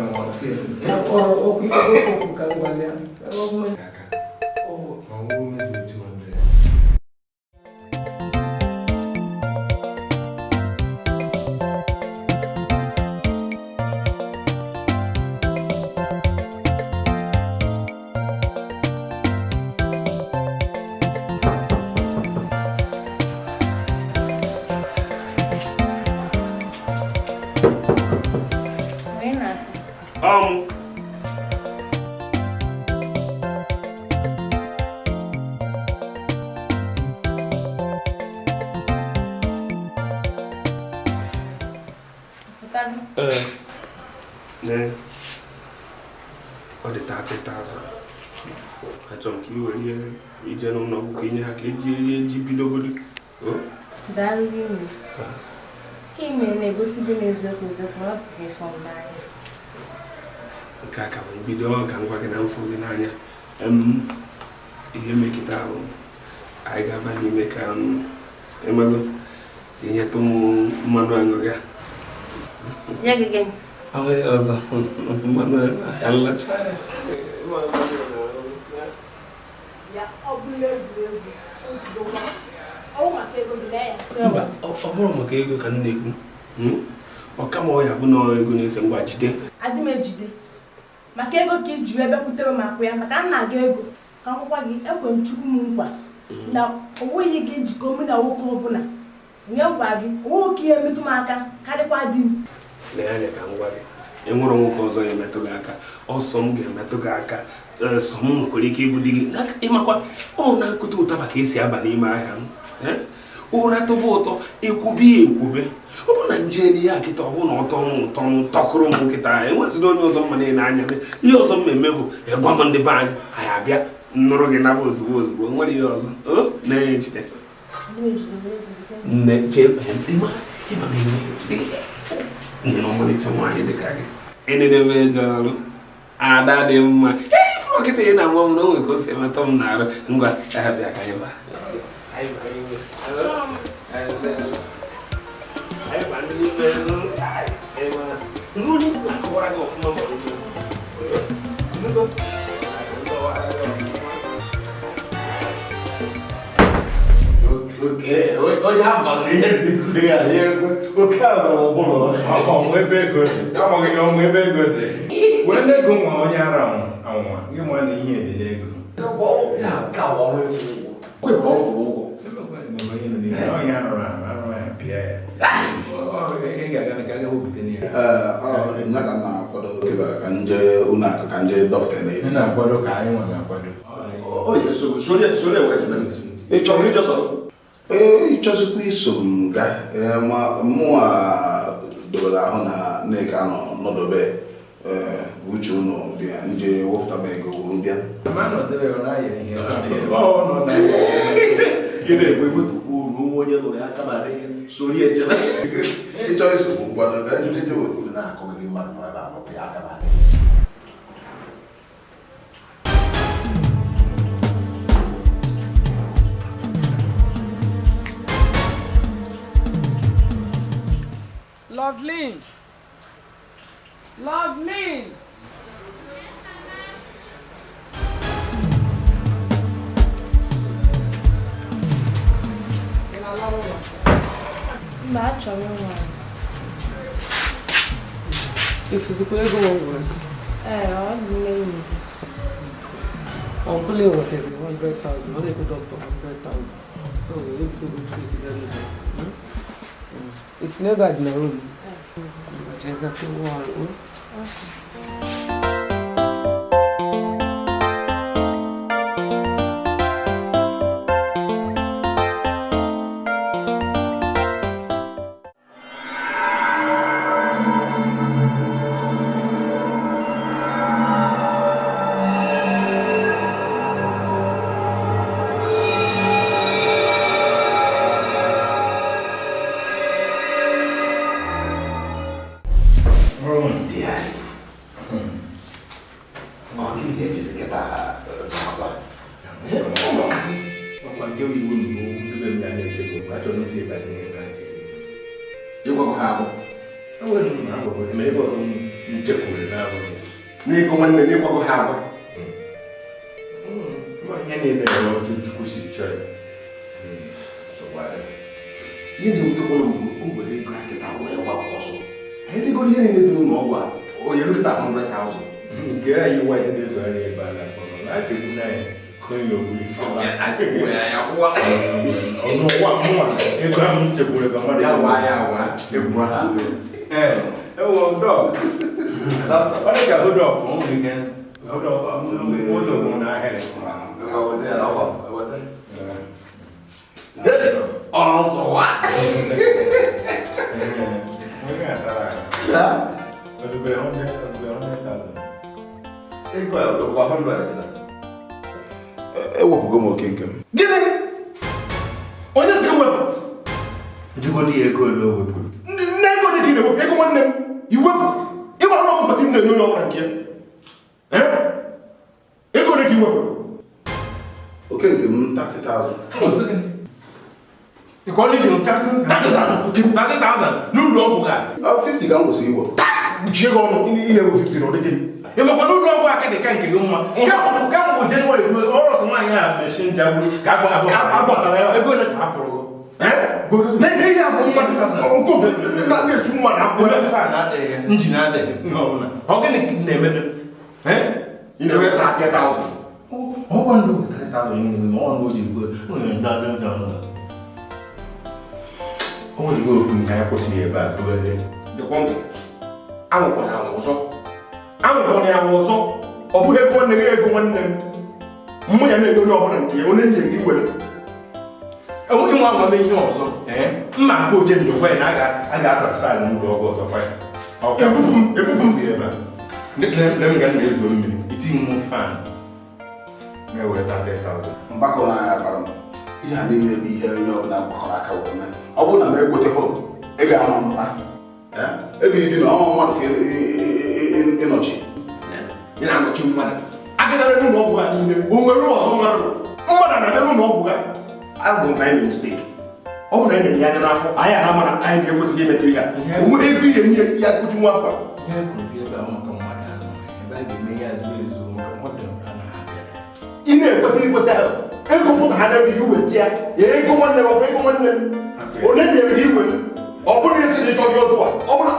Ọ dị 30,000. Achọrọ m ka i were ije n'ụlọ ọgwụ ka inye ha ka eji bidogodi Daalụ ime. Ime na-egosigo m eziokwu eziokwu ọ bụ ife n'anya. Nke a ka bụ mbido ka ngwa gị na mfụ gị n'anya. Ihe mekịta ahụ anyị ga-aba n'ime ka ịmago inyeta ụmụ mmanụ aṅụ ya. Ya gị gị. Ahụghị ọzọ mmanụ ya nlacha ya. Mba, ọ bụrụ maka ego ka m na-ekwu. Ọ kama ọ ya bụ na ego na-ese ngwa jide. Adị m ejide. Maka ego ka iji wee bịakwutere m akwụ ya maka nna gị ego ka akwụkwọ gị ekwe m chukwu m nkwa na o nweghị ike ijikọ mụ na nwoke ọbụla nye nkwa gị nwoke ihe metụ m aka karịkwa di m. Lee anya ka m gwa gị, enwere nwoke ọzọ ya emetụ gị aka, ọsọ m ga-emetụ gị aka, sọ m nwekwara ike igbu di gị ịmakwa ọ na-akụta ụtaba ka esi aba n'ime ahịa m. Ụra tụba ụtọ ekwube ya ekwube. Ọ bụ na nje n'ihe akịta ọ bụ na ụtọ m ụtọ m tọkụrụ m nkịta enwezila onye ọzọ mma na anya ihe ọzọ mmemme bụ ịgwa m ndị be anyị anyị abịa nụrụ gị naba ozugbo ozugbo nwere ihe ọzọ na-enye njide nne nne ọmalịcha nwaanyị dịka gị enedebe eje ọrụ ada dị mma ọkịta ị na-agwa m na o nwe ka o si emetọ m n'arụ ngwa abịa ka anyị baa onye amaghị ihe na-esi ya oke agara ọbụla ọmụ ebe ego dị amaghị ọmụ ebe ego dị wee na-ego nwa onye ara anwa gị nwa na ihe dị n'ego onye arụrụ ya pịa ya ị ga-aga na ka aga wepụta n'ihe nya ka na-akwado ka nje ụlọ akụ ka nje dọkịta na-eti na-akwado ka anyị nwa na-akwado ịchọrọ ije sọrọ ịchọzikwa iso m ga mụnwa dobere ahụ na nneka nọ nọdobe uche ụnụ dị ya nje wepụtaba ego wuru bịa ị na-egbe wetukwu n'ụmụ onye nụrụ ya aka na ihe sori ejebe ịchọ isogbu nkwado ga ndị dị weturu na-akọ gị mmadụ ebe anọpụ ya aka na Loveline! Loveline! Mba, achọrọ nwa. Ifuzikwa ego nwere. Ọ dị n'enyi gị. Ọ bụla enwetazi 100,000, ọ na-ekwu dọkịta 100,000. So, ebido bụ treat very well. If nego dị na room, exactly one. n'iko nwanne n'ịkwago ha agwa ihe niile ya otu Chukwu si chọọ ya ihe na-ebutekwa na mbụ o were ego akịta wee gbapụ ọsọ anyị dịgoro ihe niile dị n'ụlọ ọgwụ a onye nkịta 100,000 nke anyị white na-eso anya ebe a na-akpọrọ na akegbu na ya konye ogbu isi ọnụwa mụnwa ego ahụ m chekwuru ka mmadụ ya waa ya awa egwu ha ewo dọk ọ dị ka hodọk ọnwụ ike hodọk n'ahịrị ọzọwa onye atara ozugbo 100,000 ego a ọdọkwa 100 ewepụgo m oke nke m gịnị onye si ka wepụ Ntụgodi ego ole o wepụrụ. N'ego dị ka ị na-ewepụ ego nwanne m iwepụ ịgwa na ọ bụkọtị m na-enye onye ọbụla nke ya. Ego ole ka i wepụrụ? Oke nke m 30,000. Ị ka ọ na-eji 30,000 n'ụlọ ọgwụ ga. 50 ka m kwụsị iwepụ. Kpuchie ego ọnụ ị na-ewe 50 na ọ dịghị. Ị makwa n'ụlọ ọgwụ aka dị ka nke gị mma. Ka m bụ Jenụwarị ruo ọrọsọ nwaanyị a meshi njagburu ka agbatara ya ego ole ka ha kwụrụ gị. N'ihe a bụ mmadụ okofe na-esu mmadụ akwụkwọ ebe fan adịghị ya njin adịghị ihe ọbụla ọ gịnị na-emede ị na-eme 30,000 ọgwa ndị 30,000 ma ọ na oji gbuo onye ndị o nwere ofu nke ya kwụsịrị ebe a tụgharị dịkwa ndụ anwụkwana anwụ ọzọ anwụkwana ya anwụ ọzọ ọ bụghị ego nwanne gị ego nwanne m mụ ya na-ego onye ọbụla nke ya onye nye gị were enweghị nwa agwa ihe ọzọ mma akpa oche ndụ gwa ya na a ga-atransfer n'ụlọ ọgwụ ọzọ kwa ya ebupụ m dị ebe a ndị m ga na-ezo mmiri itinye m fan na-ewere 30,000 mgbakọ na ya bara m ihe a niile bụ ihe onye ọbụla gbakọrọ aka were mee ọ bụrụ na m ekweteghị ị ga-ama mba ebe ịdị na ọnwa mmadụ ka ịnọchi ị na-anọchi mmadụ agagara n'ụlọ ọgwụ ha niile o nwere ọzọ mmadụ na-abịa n'ụlọ ọgwụ ha ahụ na anyị mistake ọ bụ na anyị na-enye anya n'afọ anyị ara mara anyị ga-ekwesịghị imetụ ihe o nwere ego ihe nye ya kutu nwa afọ ị na-ekweta ikweta ego pụta ha n'ebe iwe ya ego nwanne ọ bụ ego nwanne m onye nyere gị iwe ọ bụrụ na esi gị chọọ gị ọdụ a ọ bụrụ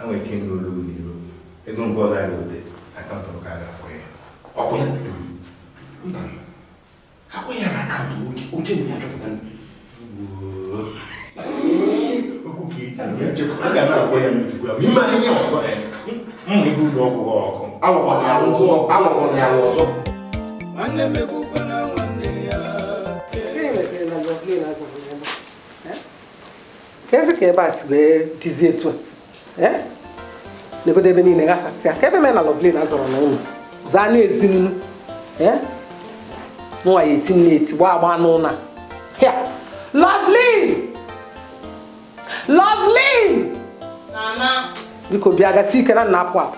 nwere ike ndị olu n'iru ego nke ọzọ anyị wete akaụntụ ka a ga-akwụ ya ọkwụ ya mba akwụ ya na akaụntụ oche na ya chọpụta a ga na-akwụ ya n'etukwu ime ihe ọzọ mma ibu ụlọ ọgwụ ọkụ anwụkwara ya ọzọ nwanne m egbukwana nwanne ya ka ezi ka ebe a si wee dizie etu a n'obodo ebe niile gasasịa ka ebe mere na Lovelyn azọrọ n'ụlọ zaa na-ezi nnu nwa ya eti nne eti gba agba n'ụlọ ya Lovelyn biko bịa gasị ike na nna apụ apụ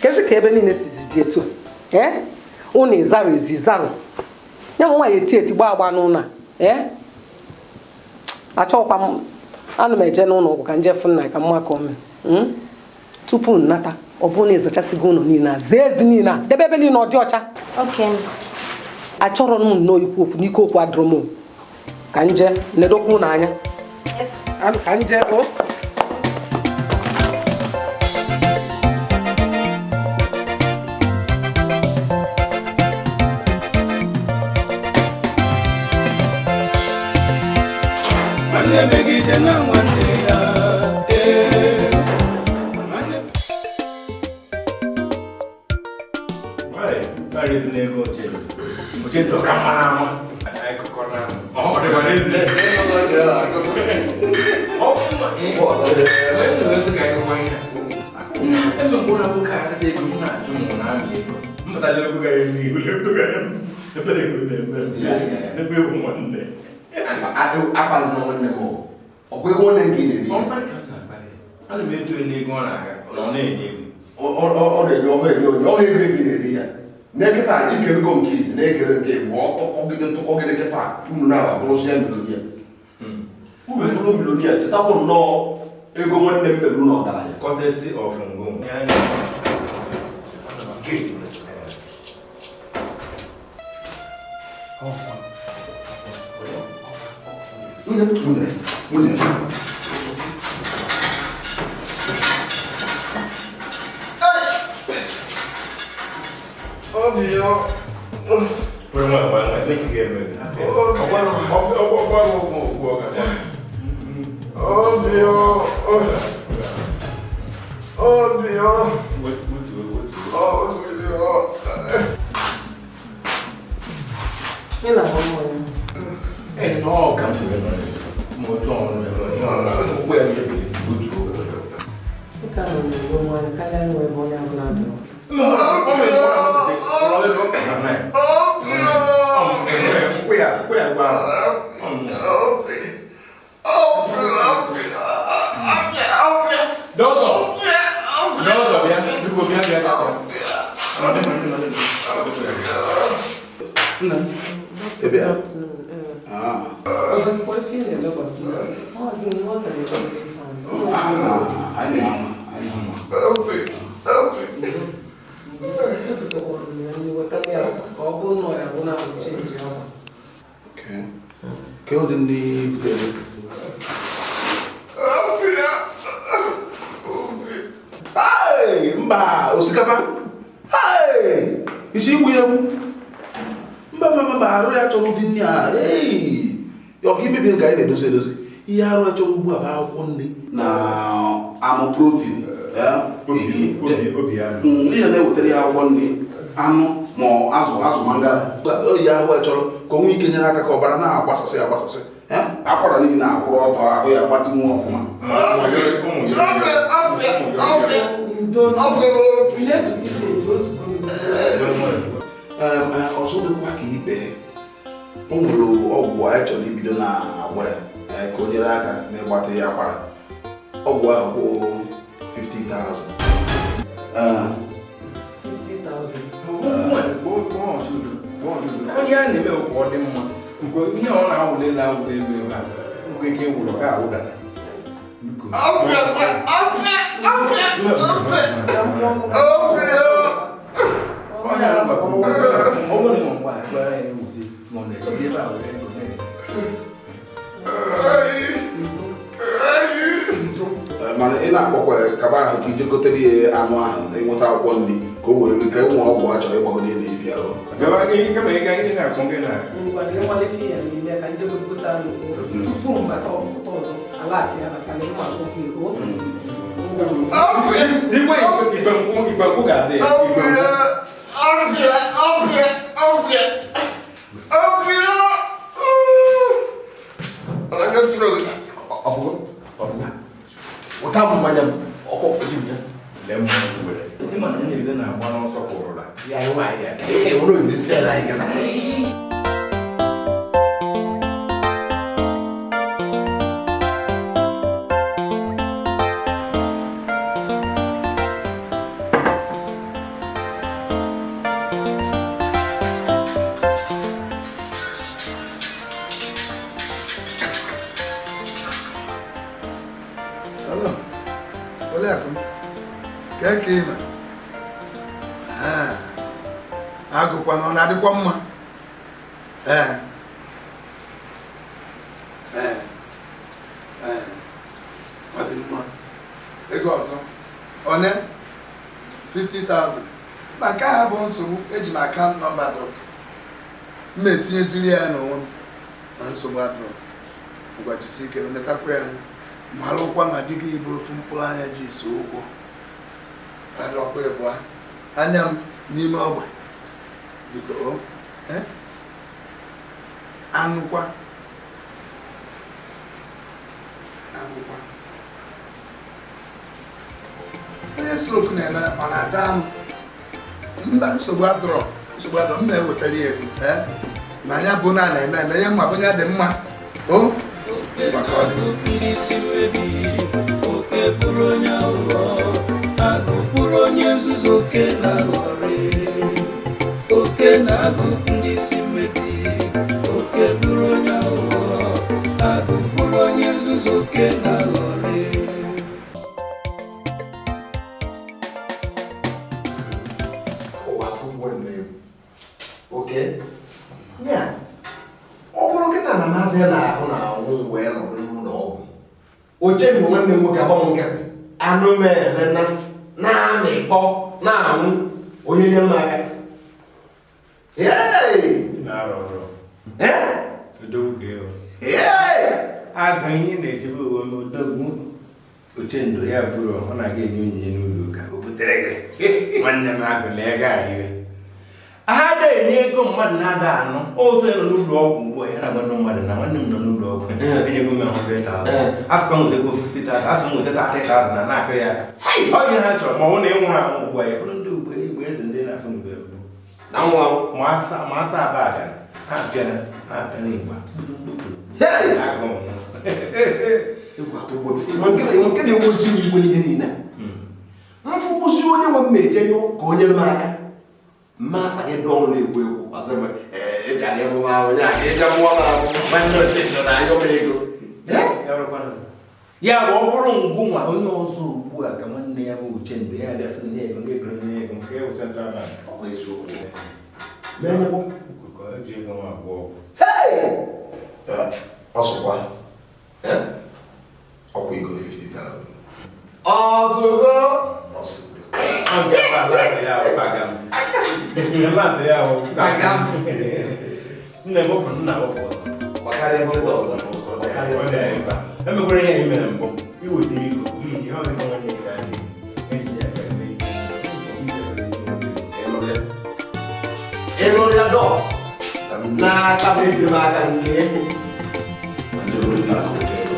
kezi ka ebe niile sizi dị etu a ụnụ ịzaro ezi zaro ya nwa ya eti eti gba agba n'ụlọ achọkwa m ana m eje n'ụlọ ọgwụ ka nje fụ nna ka mma ka o mee tupu nnata ọ bụrụ na ịzachasịgo ụlọ niile a zaa ezi niile a debe ebe niile ọ dị ọcha achọrọ m nnọọ ikwu okwu n'ike okwu adịrọ m ka nje nedokwu n'anya ka nje nwanne megide na nwanne ya ego oche dị ọka mara ama ọ dịkwa n'ezie emekpụrụ nwoke a adịghị ego m na-achụ mụ na amị ego mpụtara ego gara n'ihu ebere ego na-eme ebe ewu nwanne akpazina nwanne m ọgwụ ego nwanne nke na-eri ana m eto n'ego ọ na-aga na ọ na-enye ego ọ na-enye ọha ego gị na-eri ya n'ekịta ikerego nke izi na-ekere nke bụ tụkọgide kịta unu na-aba bụrụsịa milonia unu bụrụ milonia chetakwa nnọọ ego nwanne m merụ na ọgaranya courtesy of ngo nwunye Mba osikapa isi igbu egbu mba arụ ya chọrọ ụdị nri a ọka imebi nke anyị na-edozi edozi ihe arụ ya chọrọ ugbu a bụ akwụkwọ nri na anụ protein ihe na-ewetara ya akwụkwọ nri anụ ma azụ mangala oyi ahụ ya chọrọ ka o nwee ike nyere aka ka ọbara na-agbasasị agbasasị akwara niile na-akwụrụ ọtọ ahụ ya gbatịnwu ọfụma ọzọ dịkwa ka ikpe o nwere ọgwụ anyị chọrọ ibido na agwa ya ka o nyere aka n'ịgbatị ya akwara ọgwụ ahụ bụ 50,000 onye a na-eme ka ọ dị mma nke ihe ọ na-awụle elu ebe a nke ike wụrụ ga awụdata mana ị na-akpọkwa kaba ahụ ka ije gotere ya anụ ahụ na ịnweta akwụkwọ nri ka o wee mee ka ụmụ ọgwụ a chọrọ ịgbagode n'ifi ahụ Wata mmanya ọkọ ji ya. Lemon wele. Ndị mana na-ede na-agba n'ọsọ kwụrụla. Ya nwa ya. Ono ni se ala ikana. agụkwa na ọ na-adịkwa mma ọ dị mma ego ọzọ one 50,000 ma nke ahụ bụ nsogbu eji m akaụntụ nọmba dọkịta m etinyeziri ya n'onwe m na nsogbu adọrọ ngwachisi ike netakwa ya malụkwa ma dịga ibu ofu mkpụrụ anya ji so ụkwụ adọkwa ịbụa anya m n'ime ọgba biko anụkwa onye sloku na-eme ọ na-ata anụ mba nsogbu adọrọ m na-ewetara ya ego na anya bụ na na-eme ya mma bụ ya dị mma maka ọ dị oke bụrụ onye ụlọ agụ bụrụ onye nzuzo oke na-aghọrị oke na-agụ ndị isi mmebi oke bụrụ onye ụlọ agụ bụrụ onye nzuzo oke na-aghọrị oke ya ọ bụrụ nkịta na maazị ya na-ahụ na ọnwụ wee nọdụ n'ụlọ ọgwụ o jebi nwanne m nwoke agbanwe nkịtị anụ mere na-amịkpọ na-anwụ onye nye m aka aga ihe na-echebe onwe m odogwu ochendo ya bụrụ ọ na-aga enye onyinye n'ụlọ ụka o butere gị nwanne m agụ na ego arịwe ha na-enye ego mmadụ na-ada anụ otu nọ n'ụlọ ọgwụ ugbu a ya na nwanne mmadụ na nwanne m nọ n'ụlọ ọgwụ enyego m 100,000 asịkwa m nwetego 50,000 asị m nweta 30,000 na na-akụ ya aka ọ ihe ha chọrọ ma ọ na ịnwụrụ anwụ ugbu a ịfụrụ ndị igbo eze ndị na-afụ mgbe mbụ na nwa ma asa aba aga ha bịara igba nke na-enwozi m igwe n'ihe niile mfụkwụzi onye nwe m eje ka o nyere m aka masa gị dọọrụ na-egwu egwu ịbịa n'ịbụ nwa ahụ ya ka ịbịa mụọ na ahụ nwanne ochie na ayọ m ego ya bụ ọ bụrụ ngụnwa onye ọzọ ugbu a ka nwanne ya bụ uche mgbe ya gasị nye ego nke ego nye ego nke ewu Central Bank ọ bụ eziokwu ji ego nwa abụọ ọsụkwa ọkwa ego 50,000 ọsụgo nne m bụ nna ọzọ emekwara ihe mere mbụ iweta ego ihe ọ dịka nwanne ka anyị eji ya ka eme ịlụrụ ya dọ n'aka m ebi m aka nke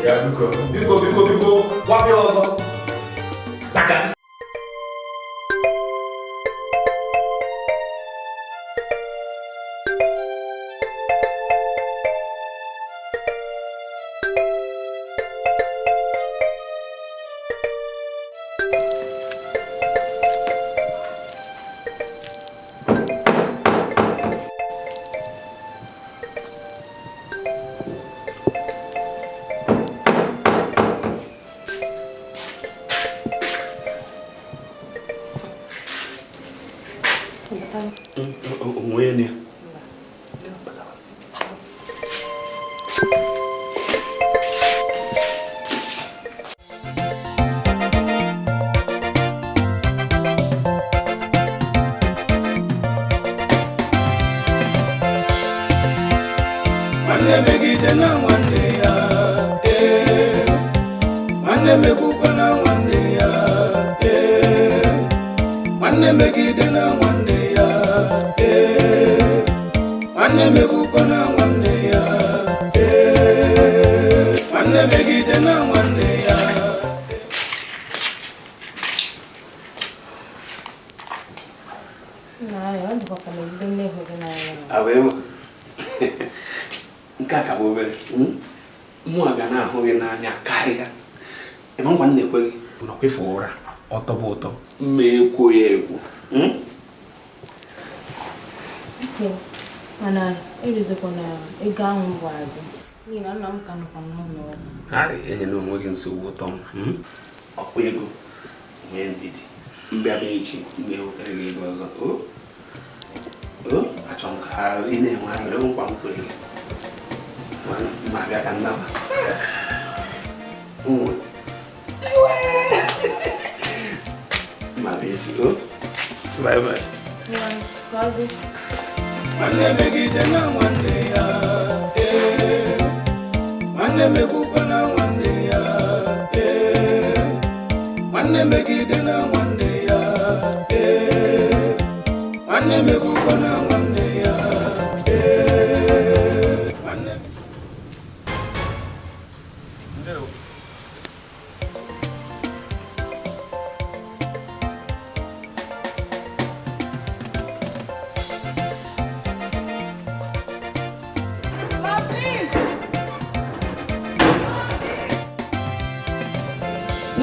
ya biko gwabịa ọzọ onwe Nwanne megide na nwanne ya nwanne megbukwa na nwanne ya nwanne megide na nwanne ya nwanne megbukwa na nwanne ya nwanne megide na nwanne ya nke a ka bụ obere mụ a ga na-ahụ gị n'anya karịa ịma ngwa m na-ekwe gị na kwefe ụra ọtọ bụ ụtọ mma ekwo ya ekwo mana eruzikwa na ego ahụ bụ agụ n'ihi na nna m ka nọkwa n'ụlọ ọgwụ. ha enyela onwe gị nsogbu ụtọ ọkwa ego nwee ndidi mbịaba echi mgbe ewetara gị ego ọzọ achọ m ka ị na-enwe aṅụrị nkwa m kwere gị ma bịa ka nnaba ma bịa echi bye bye. Nwanne megide na nwanne ya nwanne megbukwa na nwanne ya nwanne megide na nwanne ya nwanne megbukwa na nwanne ya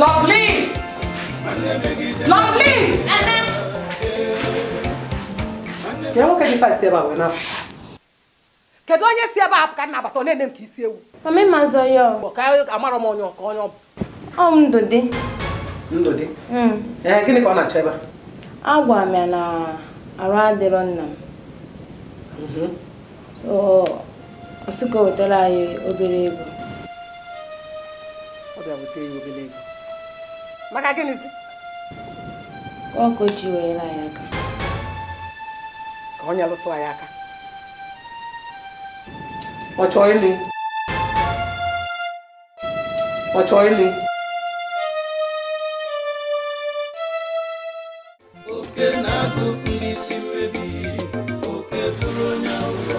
Lovely! Lovely! Kedu nwoke dị pasi ebe a wee napụ? Kedu onye si ebe a hapụ ka nna abata onye m ka isi ewu? Mama mazọ ya ka amara m onye ọka onye ọ bụ. Ọ m Ndụdị. Ndụdị? Gịnị ka ọ na-achọ ebe a? Agwa m ya na arụ adịrọ nna m. Ọ sị ka o wetara anyị obere ego. Ọ bịa weta ya obere ego. Maka gịnịzi? Ọkụ ji were anyị aka. Ka onye lụtụ anyị aka. Ọ chọọ ịlụ. Ọ chọọ ịlụ. Oke na-agụ ndị isi mmebi oke bụrụ onye ụlọ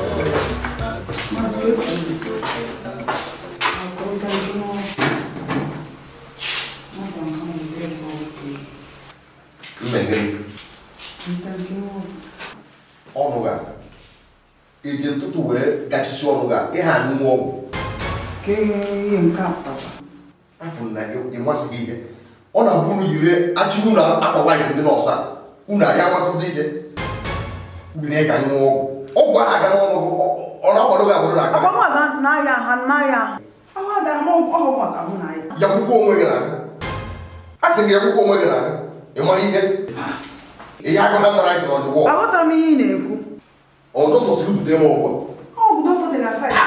ọnụ ga iji ntụtụ wee gachisi ọnụ ga ịha anụnụ ọgwụ afọ na ịmasị gị ihe ọ na-abụ unu yiri achị unu akpawa ihe ndị nọọsụ a unu ahịa amasịzi ihe mbiri ka anyị ṅụọ ọgwụ ọgwụ ahụ aga n'ọnụ ọ na-agbado gị agbado n'aka ya kwukwo onwe gị n'ahụ a sị gị ekwukwo onwe gị n'ahụ ị maghị ihe agụ ha nara anyị n'ọdụ wọ aghọtara m ihe ị na-ekwu dọkịta siri bute m ụgwọ ọgwụ dọkịta dị na faịlụ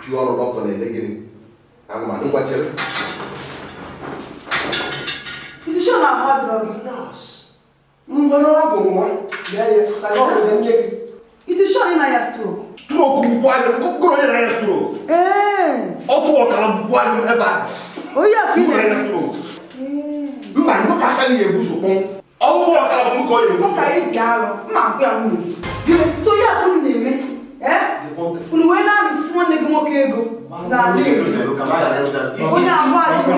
ji ọrụ dọkịta na-ele gịnị anụmanụ ngwa chere idishọ na ahụ adọrọ gị mgbe ọgwụ nwa ya ya saga ọgwụ ga nye gị idishọ ị na ya strok stroke bụkwa anyị kụkụrụ onye na ya stroke ọtụ ọkara bụkwa anyị ebe a onye ọkụ ị na-eme mba ndị ka aka gị ebu sokwu ọgwụ ọkara bụ nke onye ebu ụka ị dị alụ mma akpụ ya nwunye gị so onye ọkụ ị na-eme unu wee na-amịsisi nwanne gị nwoke ego n'ala Igbo onye ahụ adịghị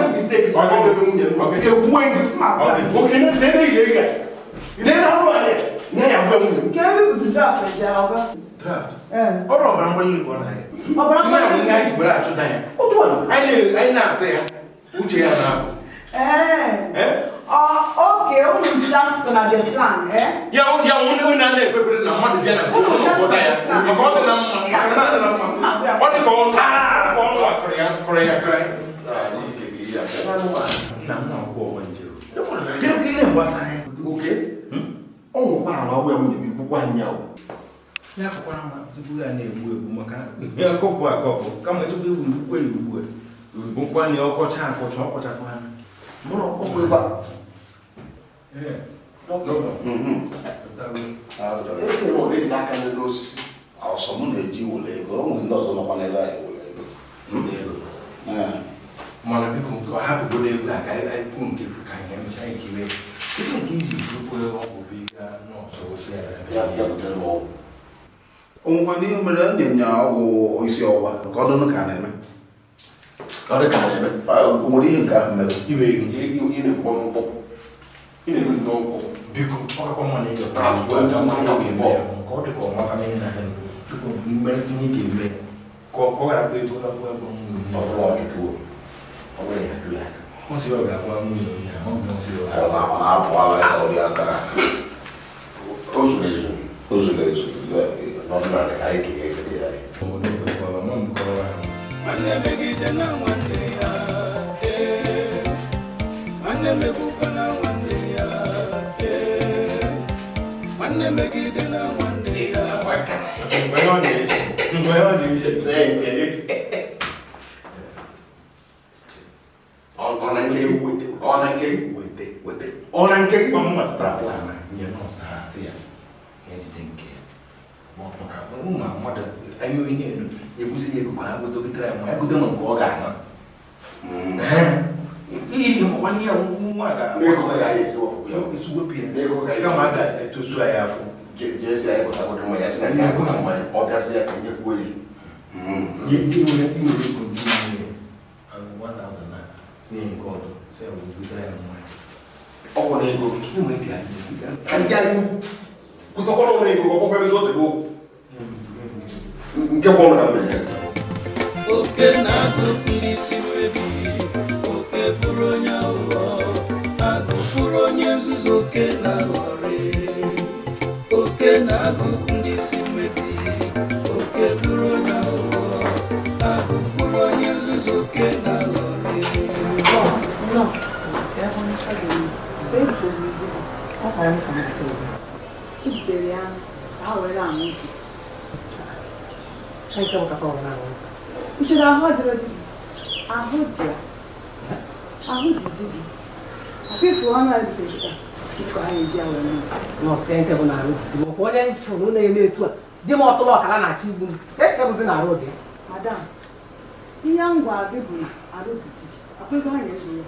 ka ebe bụzi draft eji ọba ọrụ ọbara mgbanye iri ka ọ na-aya ọbara mgbanye ihe anyị gbere achụta ya anyị na-ata ya uche ya na-abụ oke unu ncha so na the plan ya nwunye na-ekpekpere na mmadụ bịa na ụfọdụ ya maka ọ dị na mma ọ dị ka ọnụ akụrụ ya kụrụ ya kụrụ na nna akwụkwọ ọgba njero kedu ka ihe gbasara ya oke ọnwụkwa ahụ agwụ ya nwunye bụ igbukwa anya ya akwụkwara mma tupu ya na-egbu egbu maka ya akọpụ akọpụ kama tupu egbu igbukwa ya ugbu a bụkwa na ọkọcha akọcha ọkọchakwa ha mụrụ ọgwụ ịgba etere m eji n'aka ndị n'osisi ọsọ m na-eji wụlọ ego ọ nwere ndị ọzọ nọkwa n'ebe anyị wụlọ ego mana biko nke ọ hapụgodo ego a ka anyị kwuo nke ka anyị emechaa ikiri tupu nke iji bụrụkwa ọgwụ bụ ịga n'ọsọ osu ya butere m ọgwụ onwekwa n'ihe mere a na-enye ọgwụ isi ọwụwa ka ọ dụnụ ka na-eme nwere ihe nke ahụ mere ibe ego ị na-ekwu mkpụ ị na-eru n'ọkụ biko ọkakwa mma na ịga nke ọ dị ka ọmata n'ihe na-aga tupu mgbe ihe ga-eme ka ọ gara bụ ego abụọ abụọ ọbụrụ ọjụjụ ọ bụrụ ya jụ ya ọ sị ọ ga-agwa nwunye onye ahụ na-apụ ala ya ọrị aka o zuru ezu n'ọdịnala ka anyị kere ekele ya nwanne megide na nwanne ya nwanne megbuka na nwanne ya nwanne megide na nwanne ya mgbe ọ na-esi ọ na nke ọ matara plan nye nọọsụ ha sị ya ejide nke ya maka ụmụ mmadụ anyị ihe ebuzi ya ego ka ha gote gotere ya ma ya gote nke ọ ga-ana ihe nkwanye ya nwa ga-esuwepụ ya kama a ga-etosu ya afọ jesi anyị pụtagodo mmanya si na ndị agụ na mmanya ọ gazi ya ka nye kwuo ya iwere ego ndị niile 1,000 na tinye nke ọdụ sị ya were gotere ya mmanya ọgwụ na ego ka ndị anyị pụtakwara ọnwụ ego ọkpọkwa ezi otu bụ nke bụ ọnụ na mmanya oke na-agụ ndị isi mmebi oke bụrụ onye aghụghọ agụ bụrụ onye nzuzu oke na-aghọrị oke na-agụ ndị isi mmebi oke bụrụ onye aghụghọ agụ bụrụ onye nzuzu oke na-aghọrị chibutere ya ka ha were amụ gị nchere ahụ dịrị di gị ahụ dị ya ahụ dị di gị akwa ifuru ọnụ ebute taa dịka ha eji ya were nọọsụ nke bụ na-arụ di m ọkwa onye fụrụ na-eme etu a di m ọtụrụ ọkara na-achọ igbu m nke bụzi na-arụ dị madam ihe m gwara gị bụ na arụ dị di gị akwa ego ha nyere ya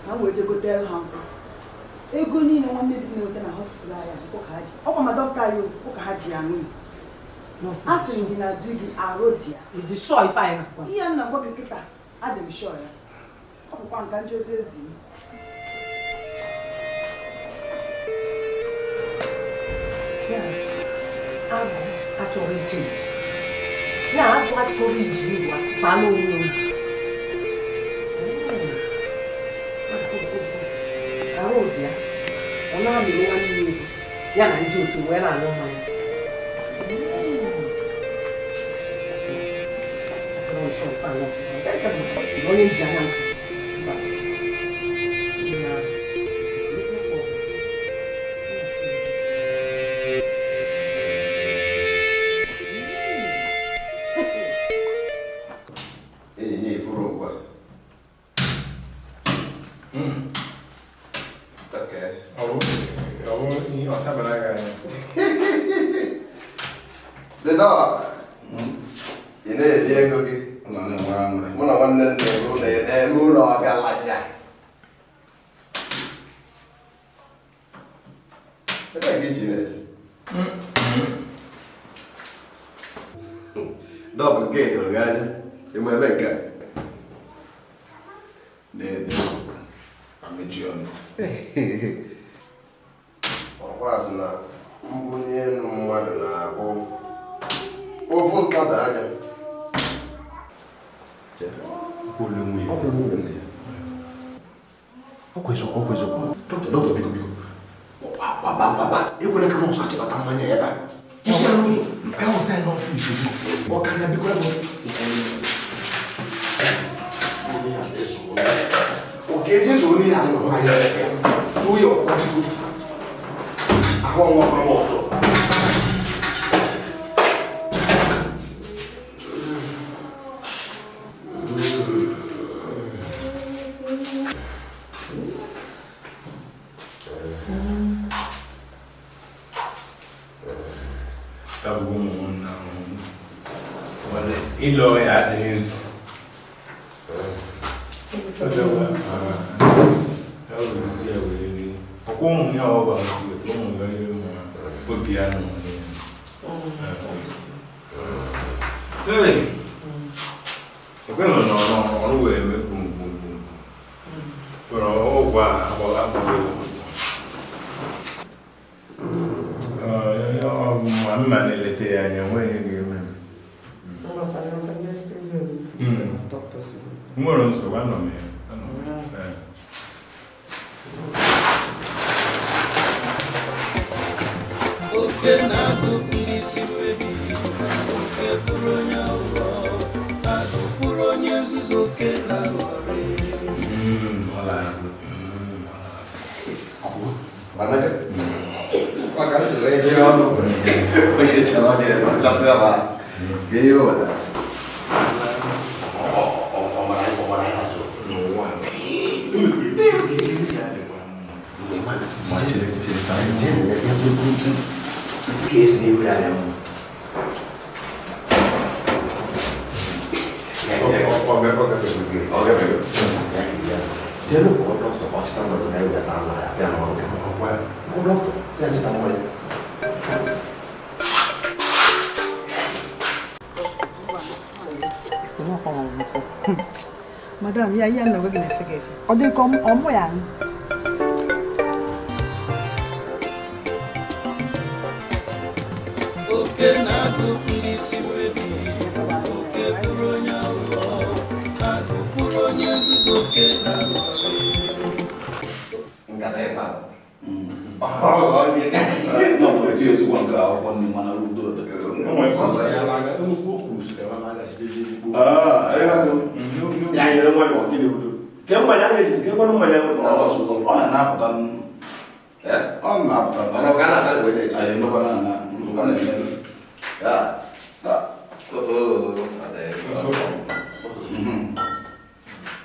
ka m wee je gotere ha nkwụ ego niile nwanne di gị na-enweta na hospital ahịa ọkwa ma dọkịta ya ụka ha ji ya nwunye a sịrị gị na di gị arụ dị ya ịdị shọ ife anyị na-akwa ihe m na-agwa gị nkịta adị m shọ ya ọ bụkwa nka ndị ozi ezi m agụ achọrọ iche na agụ achọrọ iji ndụ baa n'onwe m arụ dị ya ọ na-amịrị nwanne ego ya na ndị otu wee na-aṅụ mmanya onye nji anya mfe Madam, ya na wewe gina fege. Ode kom omo ya. Oke na go ndisi webi. Oke puronya ulo. Aku puronya zuzoke na lori. Ngata ya, Pak. Oh, dia kan. Mau dia suka enggak apa ni mana udah. Saya laga tu kurus, kalau laga sedikit. Yang itu mau kok gini udah. Kamu banyak ni, kamu banyak orang suka. Oh, nak dan ya, oh nak dan. Orang kana kan boleh. Ayo nak kana, kana ni. Ya, tak. Ada.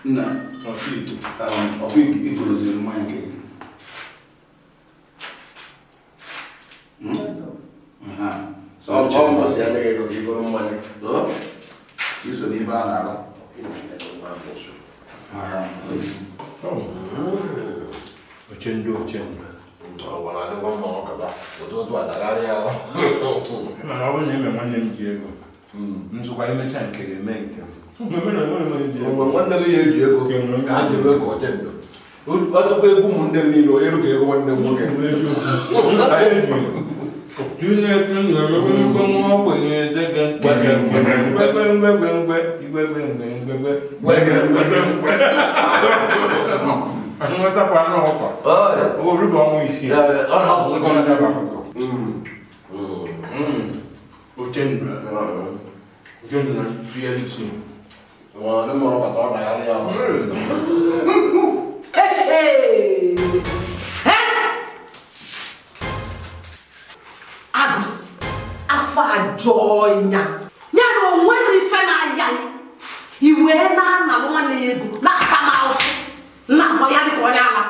Nah, Ofi itu lebih lumayan ke. So, masih ada kayak gitu lumayan. Tuh, bisa nih bang, Cendo. Wala ada ngomong apa? Betul ada kali ya. Mana awal ni memang ni Diego. Nsuka imecha nkele menke. Wanda ye Diego. Ka Diego ko tendo. Ada ko egu munde ni no yeru ke egu wanda mo ke. Junior ko mo ko ni jagan. Ano ta pa no ko? O ru ba mo isi. Ya, ana ko ko na ba ko. O tendo. Junior na biya isi. O Afọ ajọnya ya na onwe ife na-aya iwe na-ana nwanne ya ego na-aka m ahụhụ na-agba ya dịka onye ala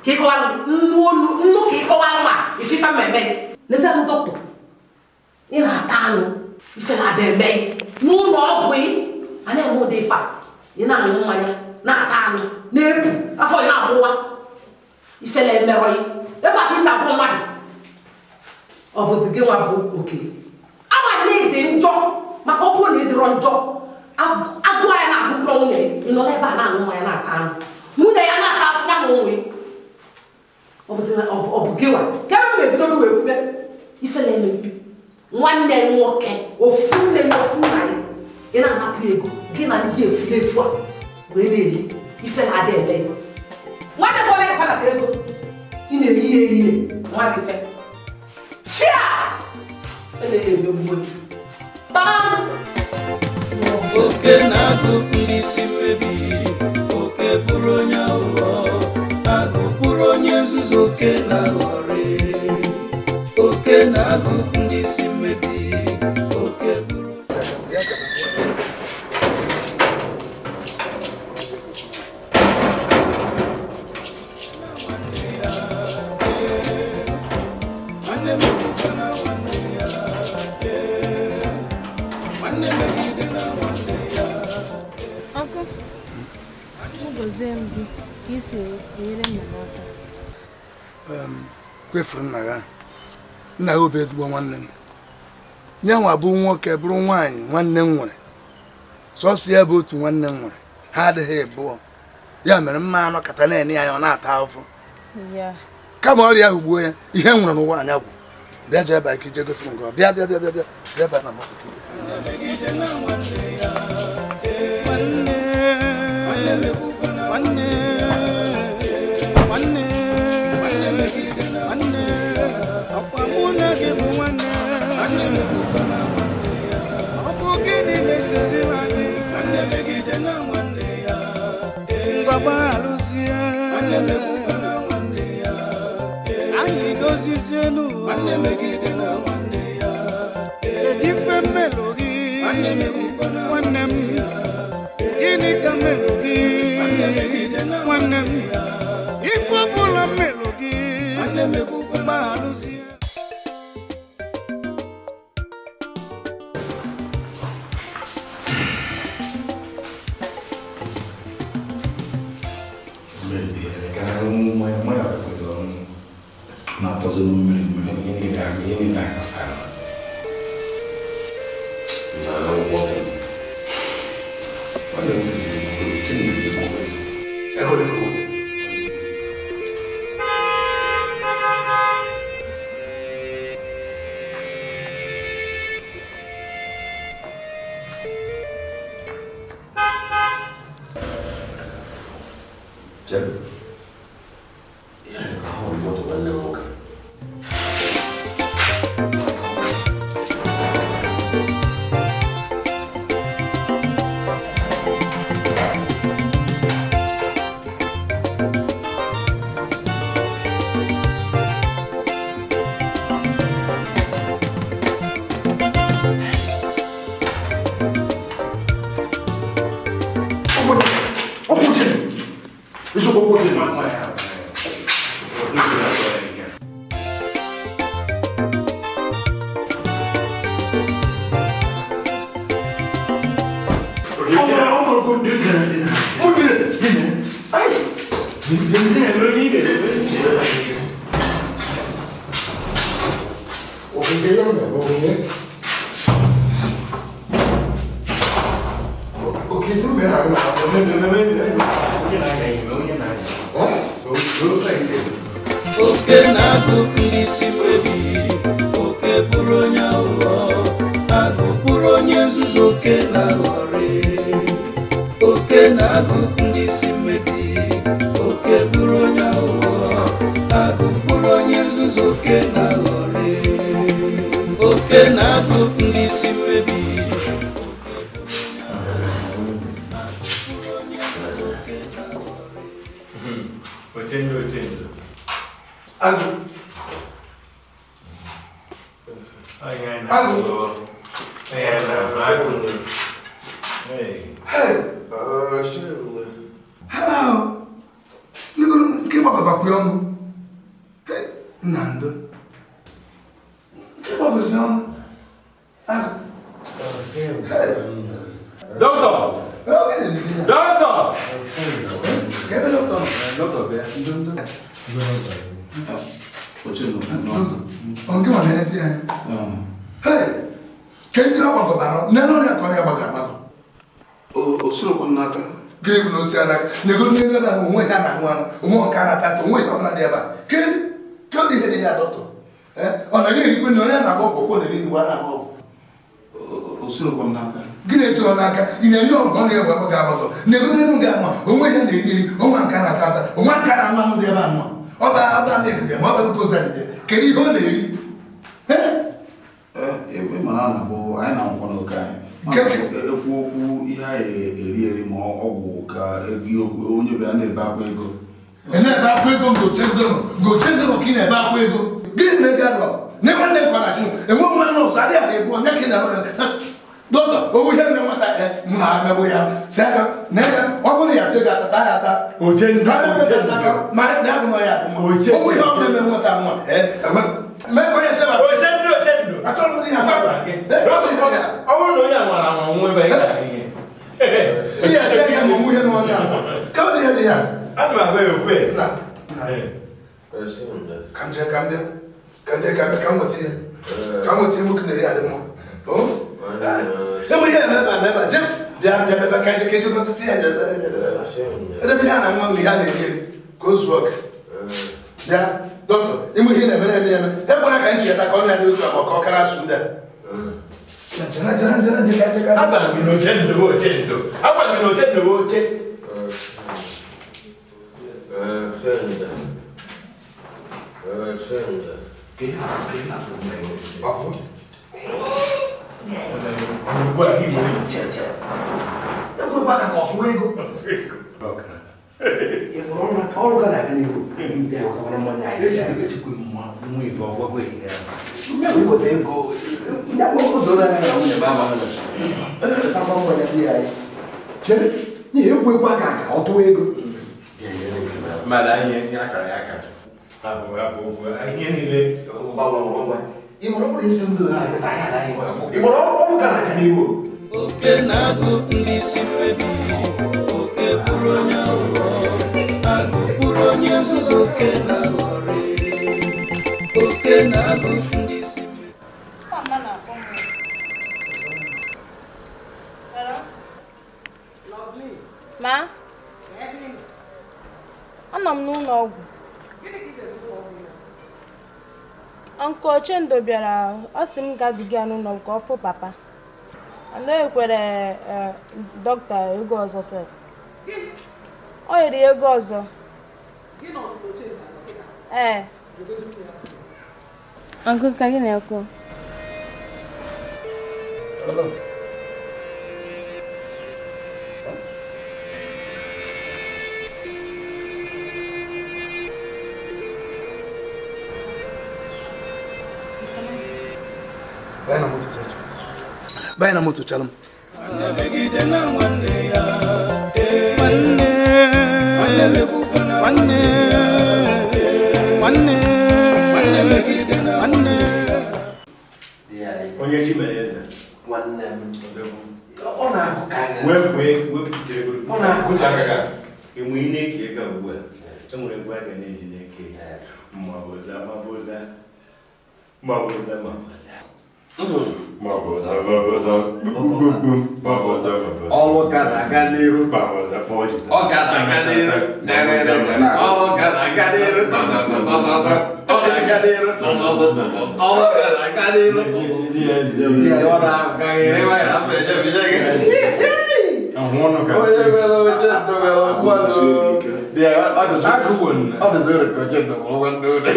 ka ịkọwara nnu ka ịkọwara nwa ifife mmemme n'ezie m dọkịta ị na-ata anụ ife na-ada eme n'ụlọ ọgwụ a na-enwe ụdị ife ị na-aṅụ mmanya na-ata anụ na-ebu afọ ya na-agbụwa ifela emerọ ya ebe a ka isi abụọ mmadụ ọ bụzi gị nwa bụ oke ama na ịdị njọ maka ọ bụrụ na ịdịrọ njọ agụ anya na-agụkọ nwunye ị nọ n'ebe a na-aṅụ mmanya na-ata anụ nwunye ya na-ata afọ ya na onwe ọ bụ gị nwa kebe m na-ebidodo wee kwube ifela emebi nwanne nwoke ofu nne ya ofu nna ya ị na-anapụ ego gị na ndị efulefu a wee na-eli ifela ada eme ya nwanne fọrọ ya fadata ego ị na-eyi ihe ihe nwanne ife chia oke na-agụ ndị isi mmebi oke bụrụ onye aghụghọ agụ bụrụ onye nzuzu oke na-aghọrị oke na-agụ ndị isi mmebi oke bụrụ kwefuru nna ya obi ezigbo nwanne m nye nwa bụ nwoke bụrụ nwaanyị nwanne m nwere sọsọ ya bụ otu nwanne m nwere ha adịghị abụọ ya mere mma anọkọta na-enye ya ọ na-ata afọ kama ọrịa ahụ gbuo ya ihe m nwere n'ụwa anya bụ bịa jee ebe ike ije gosi m nke bịa ebe na oke na-agụ ndị isi mmebi oke bụrụ onye aghụghọ agụ bụrụ onye nzuzu oke na-aghọrị oke na-agụ ndị isi mmebi oke bụrụ onye aghụghọ agụ bụrụ onye nzuzu oke na-aghọrị oke na-agụ ndị isi mmebi Ochendo. Agụ. Agụ. Nke gbakọtakwu ọnụ. Nnando. Nke gbakọzi ọnụ. Agụ. Doctor! Doctor! Kebe doctor? Doctor, bịa. Oge ọ na-enete ya. Kezi ọ gbakọbara, nne n'ọrịa akọ ya gbagara agbakọ. Osorokwu n'aka. Gịnị bụ na osi anaka? Nego ndị ebe a na onwe ha na-anwụ anwụ, onwe nke a na-atata, onwe ihe ọbụla dị ebe a. Kezi, ka ọ dị ihe dị ya dọtọ. Ọ na-erikwe na onye na-agba ọgwụ na-eri iwu a na-agba ọgwụ. Osorokwu n'aka. Gịnị esi ọ n'aka? Ị na-enye ọgwụ ọ na-egwe agbagọ agbagọ. Nego n'elu ga ama, onwe ihe na-eri eri, onwe nke a na-atata, onwe nke a na-anwụ anwụ dị ebe a nọ. Ọ bụ na-egide ma ọ bụ kozi adịde. Kedu ihe ọ na-eri? Mana a na-abụ anyị na-anwụkwa n'oke anyị. Ekwu okwu ihe anyị eri ma ọgwụ ka onye bịa na-ebe akwa ego. Na-ebe akwa ego ngoche ndụrụ ka ị na-ebe akwa ego. Gịnị mere ego adọ? Ne nwanne kwara chụ enwe nwa nọọsụ adịghị ada egbu onye ka ị na-dọzọ owu ihe nne nwata m na-amegbu ya si aka na ya ọ bụrụ ya tego atata ya ata ma na-abụ na ya owu ihe ọ bụla eme nwata nwa mmekọ ya seba achọrọ m ihe agba ọ bụrụ na onye nwara anwa nwe ebe ihe eche ya ma onwe ihe n'ọnya anwa ka ọ dị ihe dị ya ana m agwa ya okwe ka m jee ka m bịa ka m nweta ihe nwoke na-eri adị mma enwe ihe eme ebe je bịa ebe ka eje gotisi ya edebe ihe a na-anwa nwe ihe a na-eri eri ka o zuo oke bịa dọkịta ịmụ ihe na-emere eme ekwere ka ncheta ka ọ na-adị otu agba ka ọ kara asụ ude agwara m n'oche ndobe oche ọrụ ga na-aga n'ihu wetara mmanya anyị weta ego ndị akwụkwọ doro anya na nwunye ba ama takwa mmanya dị anyị chere n'ihi ekwu ekwu aka ka ọ tụwa ego mmadụ anyị akara ya aka ihe niile ịmụrụ ọbụrụ isi ndụ ha ịmụrụ ọrụ ga na-aga n'ihu oke na-agụ ndị isi mmebi oke bụrụ onye aghụghọ agụ bụrụ onye nzuzu oke na-aghọrị oke na-agụ ndị isi mmebi Ma? Anọ m n'ụlọ ọgwụ. Ọnkụ Ochendo bịara ọ sị m gaduga ya n'ụlọ ka ọ fụ papa. Anaghị ekwere dọkịta ego ọzọ sef. Ọ yiri ego ọzọ. Ee. Ọnkụ ka gị na-ekwu. Baya na moto chalum. Onye chi mere eze. Nwanne m. Ọ na-akụ ka anyị. Wepụtere ego. Ọ na-akụ ka aka. Enwe ị na-eke ego ugbu a. Enwere egwu a ga na-eji na-eke. Maboza. Ọrụ ka na-aga n'iru. Ọ ka na-aga n'iru. Ọrụ ka na-aga n'iru. Ọ na-aga n'iru. Ọrụ ka na-aga n'iru. Ọ na-agaghịrị nwanyị na mba eje bido gị. Onye mere Ochendo mere mmadụ. Ọ dịziri ka Ochendo bụrụ nwanne ụlọ.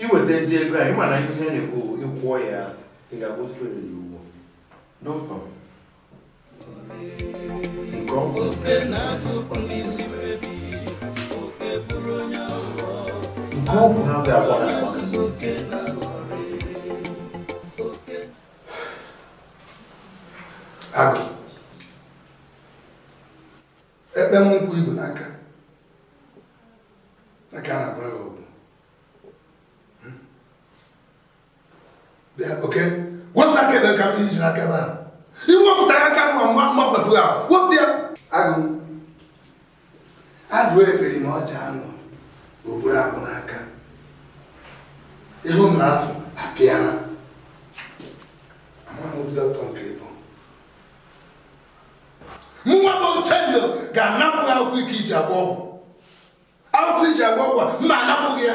iweta ezi ego a ịma na ihe na-ekwu ịkwụọ ya ị ga-akwụsịkwa ya ugbo n'ụkọ nke ọgwụ ha ga-agwa agụ ekpe m nkwụ ibu n'aka maka a na-agbara gị ọgwụ bịa oke wepụta aka ebe ka m iji n'aka ebe ahụ iwepụtara aka ma wepụ ya wepụta ya agụ ekperi ma ọja anọ okpuru akpụ n'aka ihu m n'afọ apịana amaghị ụdị dọkịta nke ịbụ mụnwa bụ Uchendụ ga-anapụ ya akwụkwọ ike iji agba ọgwụ akwụkwọ iji agba ọgwụ mba anapụghị ya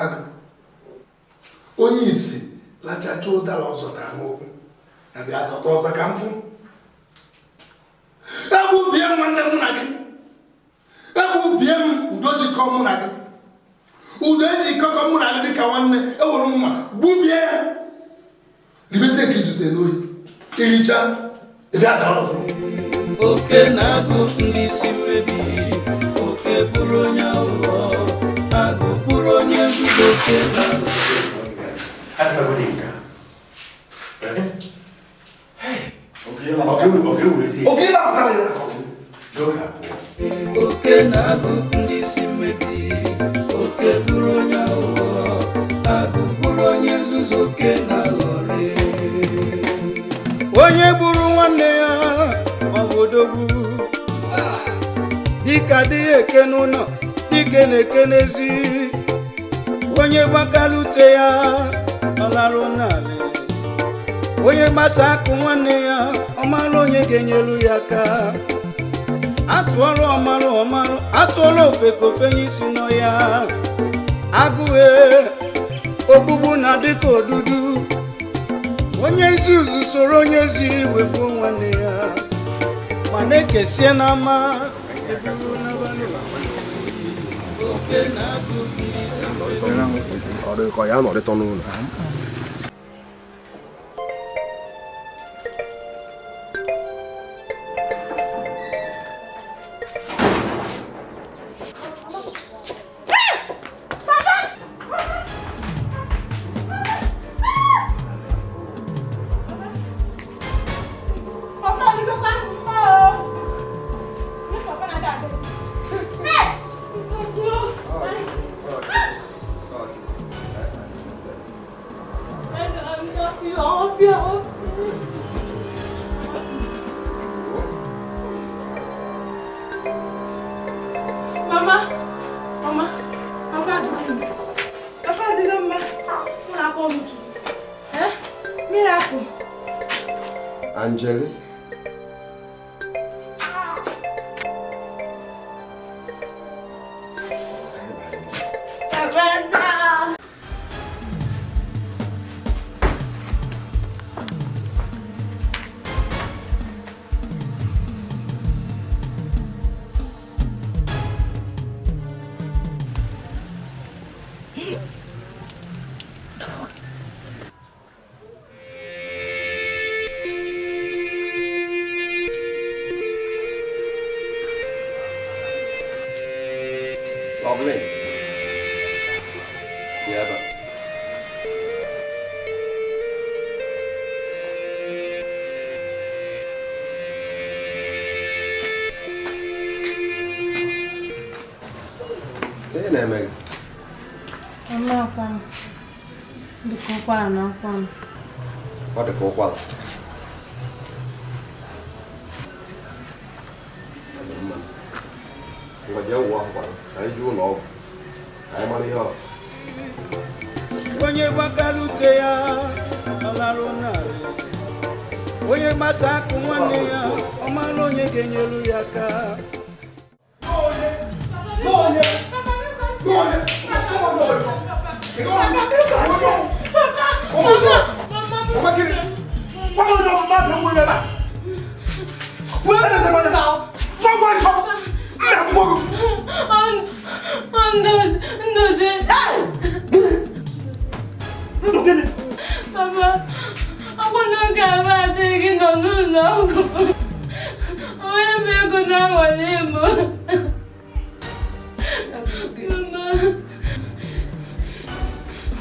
agụ onye isi lachacha ụdara ọzọ ka n'okwu na bịa zọta ọzọ ka mfụ ebe ubie m nwanne mụ na gị ebe ubie m udo jikọ mụ na gị udo eji ikọkọ mụ na gị dịka nwanne ewere mma gbubie ya ribesi nke izute n'oyi iricha ịbịa zọrọ ọzọ oke na-agụ ndị isi mmebi oke bụrụ onye aghụghọ agụ bụrụ onye nzuzo oke na-agụ oke na-agụ ndị isi mmebi oke bụrụ onye aghụghọ agụ bụrụ onye nzuzo oke na-aghọrị onye gburu nwanne ya ọbodogwu dịka adịghị eke n'ụlọ dike na-eke n'ezi onye gbakalute ya ọlarụ n'ala onye gbasa akụ nwanne ya ọmalụ onye ga-enyelu ya aka atụọrọ ọmalụ atụọrọ ofekofe n'isi nọ ya agụghị ogbugbu na dịka odudu onye izuzu soro onye ezi wepụ nwanne ya ma na-ekesie n'ama eburu n'abalị oke na-agụ isi ọ ya nọrịta n'ụlọ Angeli? Lovely. Yeah, but hey, now, Megan. I'm not fine. The cocoa, I'm not fine. What the cocoa? onye gbakalute ya ọlarụ n'ala onye gbasa akụ nwanne ya ọmalụ onye ga-enyelu ya aka Mama!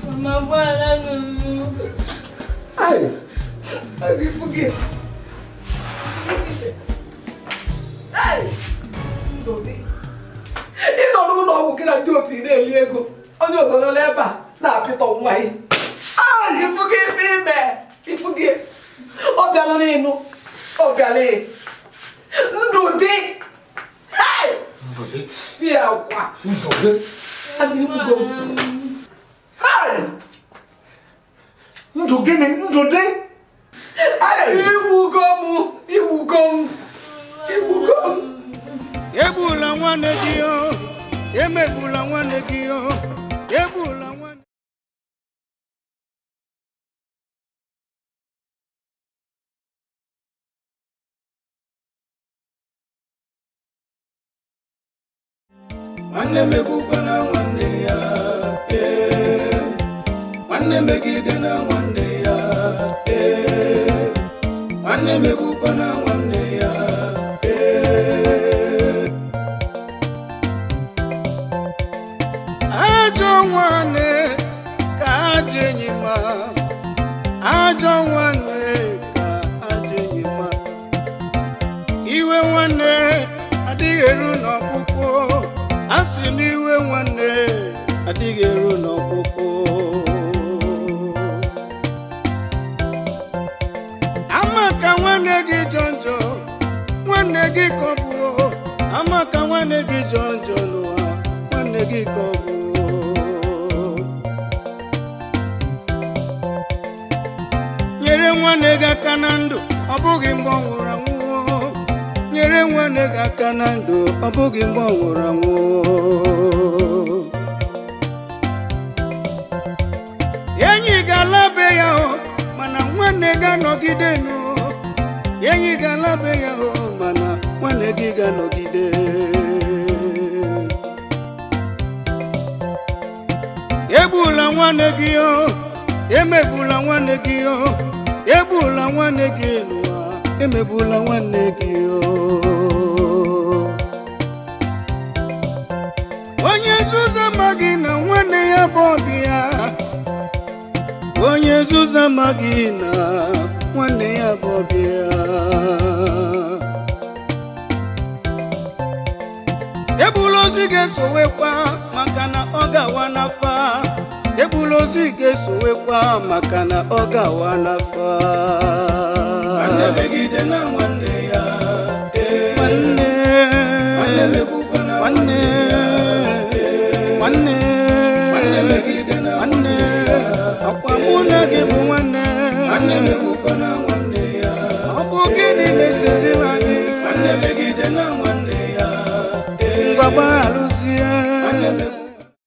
Mama, bwana numu. Ai. Forgive. Hey! Ndodi. Ino n'ụlọ ọgwụ gị na ndị otu ị na-eli ego. Onye ọzọ nọ n'ebe a na-apịtọ nwa ya. Ifugi ife ime. Ifugi. Ọ bịala n'ịnụ. Ọ bịala ị. Ndodi. Hey! Ndodi. Fia kwa. Ndodi. Abi igbugo m. Hey! Ndodi. Ndodi. Igbugo m. Egbula nwanne gị o, emegbula nwanne gị o, egbula nwanne. Nwanne megbukwa na nwanne ya, nwanne megide na nwanne ya, nwanne megbukwa na nwanne ya. Ajọ nwanne ka ajọ enyi ma, ajọ nwanne ka ajọ enyi ma. Iwe nwanne adịghị eru n'ọkpụkpụ, asị na iwe nwanne adịghị eru n'ọkpụkpụ. Ama ka nwanne gị jọ njọ, nwanne gị kọgbuo. Ama ka nwanne gị jọ njọ n'ụwa, nwanne gị kọgbuo. Nyere nwanne gị aka na ndụ, ọ bụghị mgbe ọ nwụrụ anwụ. Nyere nwanne gị aka na ndụ, ọ bụghị mgbe ọ nwụrụ anwụ. Enyi ga-ala be ya o, mana nwanne gị anọgide nụ. Enyi ga-ala be ya o, mana nwanne gị ga-anọgide. Egbula nwanne gị o, emegbula nwanne gị o, egbula nwanne gị n'ụwa, emegbula nwanne gị o. Onye nzuzu amaghị na nwanne ya bụ ọbịa. Onye nzuzu amaghị na nwanne ya bụ ọbịa. Egbula ozi ga-esowekwa maka na ọ ga-awa n'afa. Egbula ozi ga-esowekwa maka na ọ ga-awa n'afa. Nwanne megide na nwanne ya. Nwanne. Nwanne megbukwa na nwanne. Nwanne. Nwanne megide na nwanne. Ọkwa mụ na gị bụ nwanne. Nwanne megbukwa na nwanne ya. Ọ bụ gịnị na-esiziri anyị? Nwanne megide na nwanne ya. Ngwagba alụ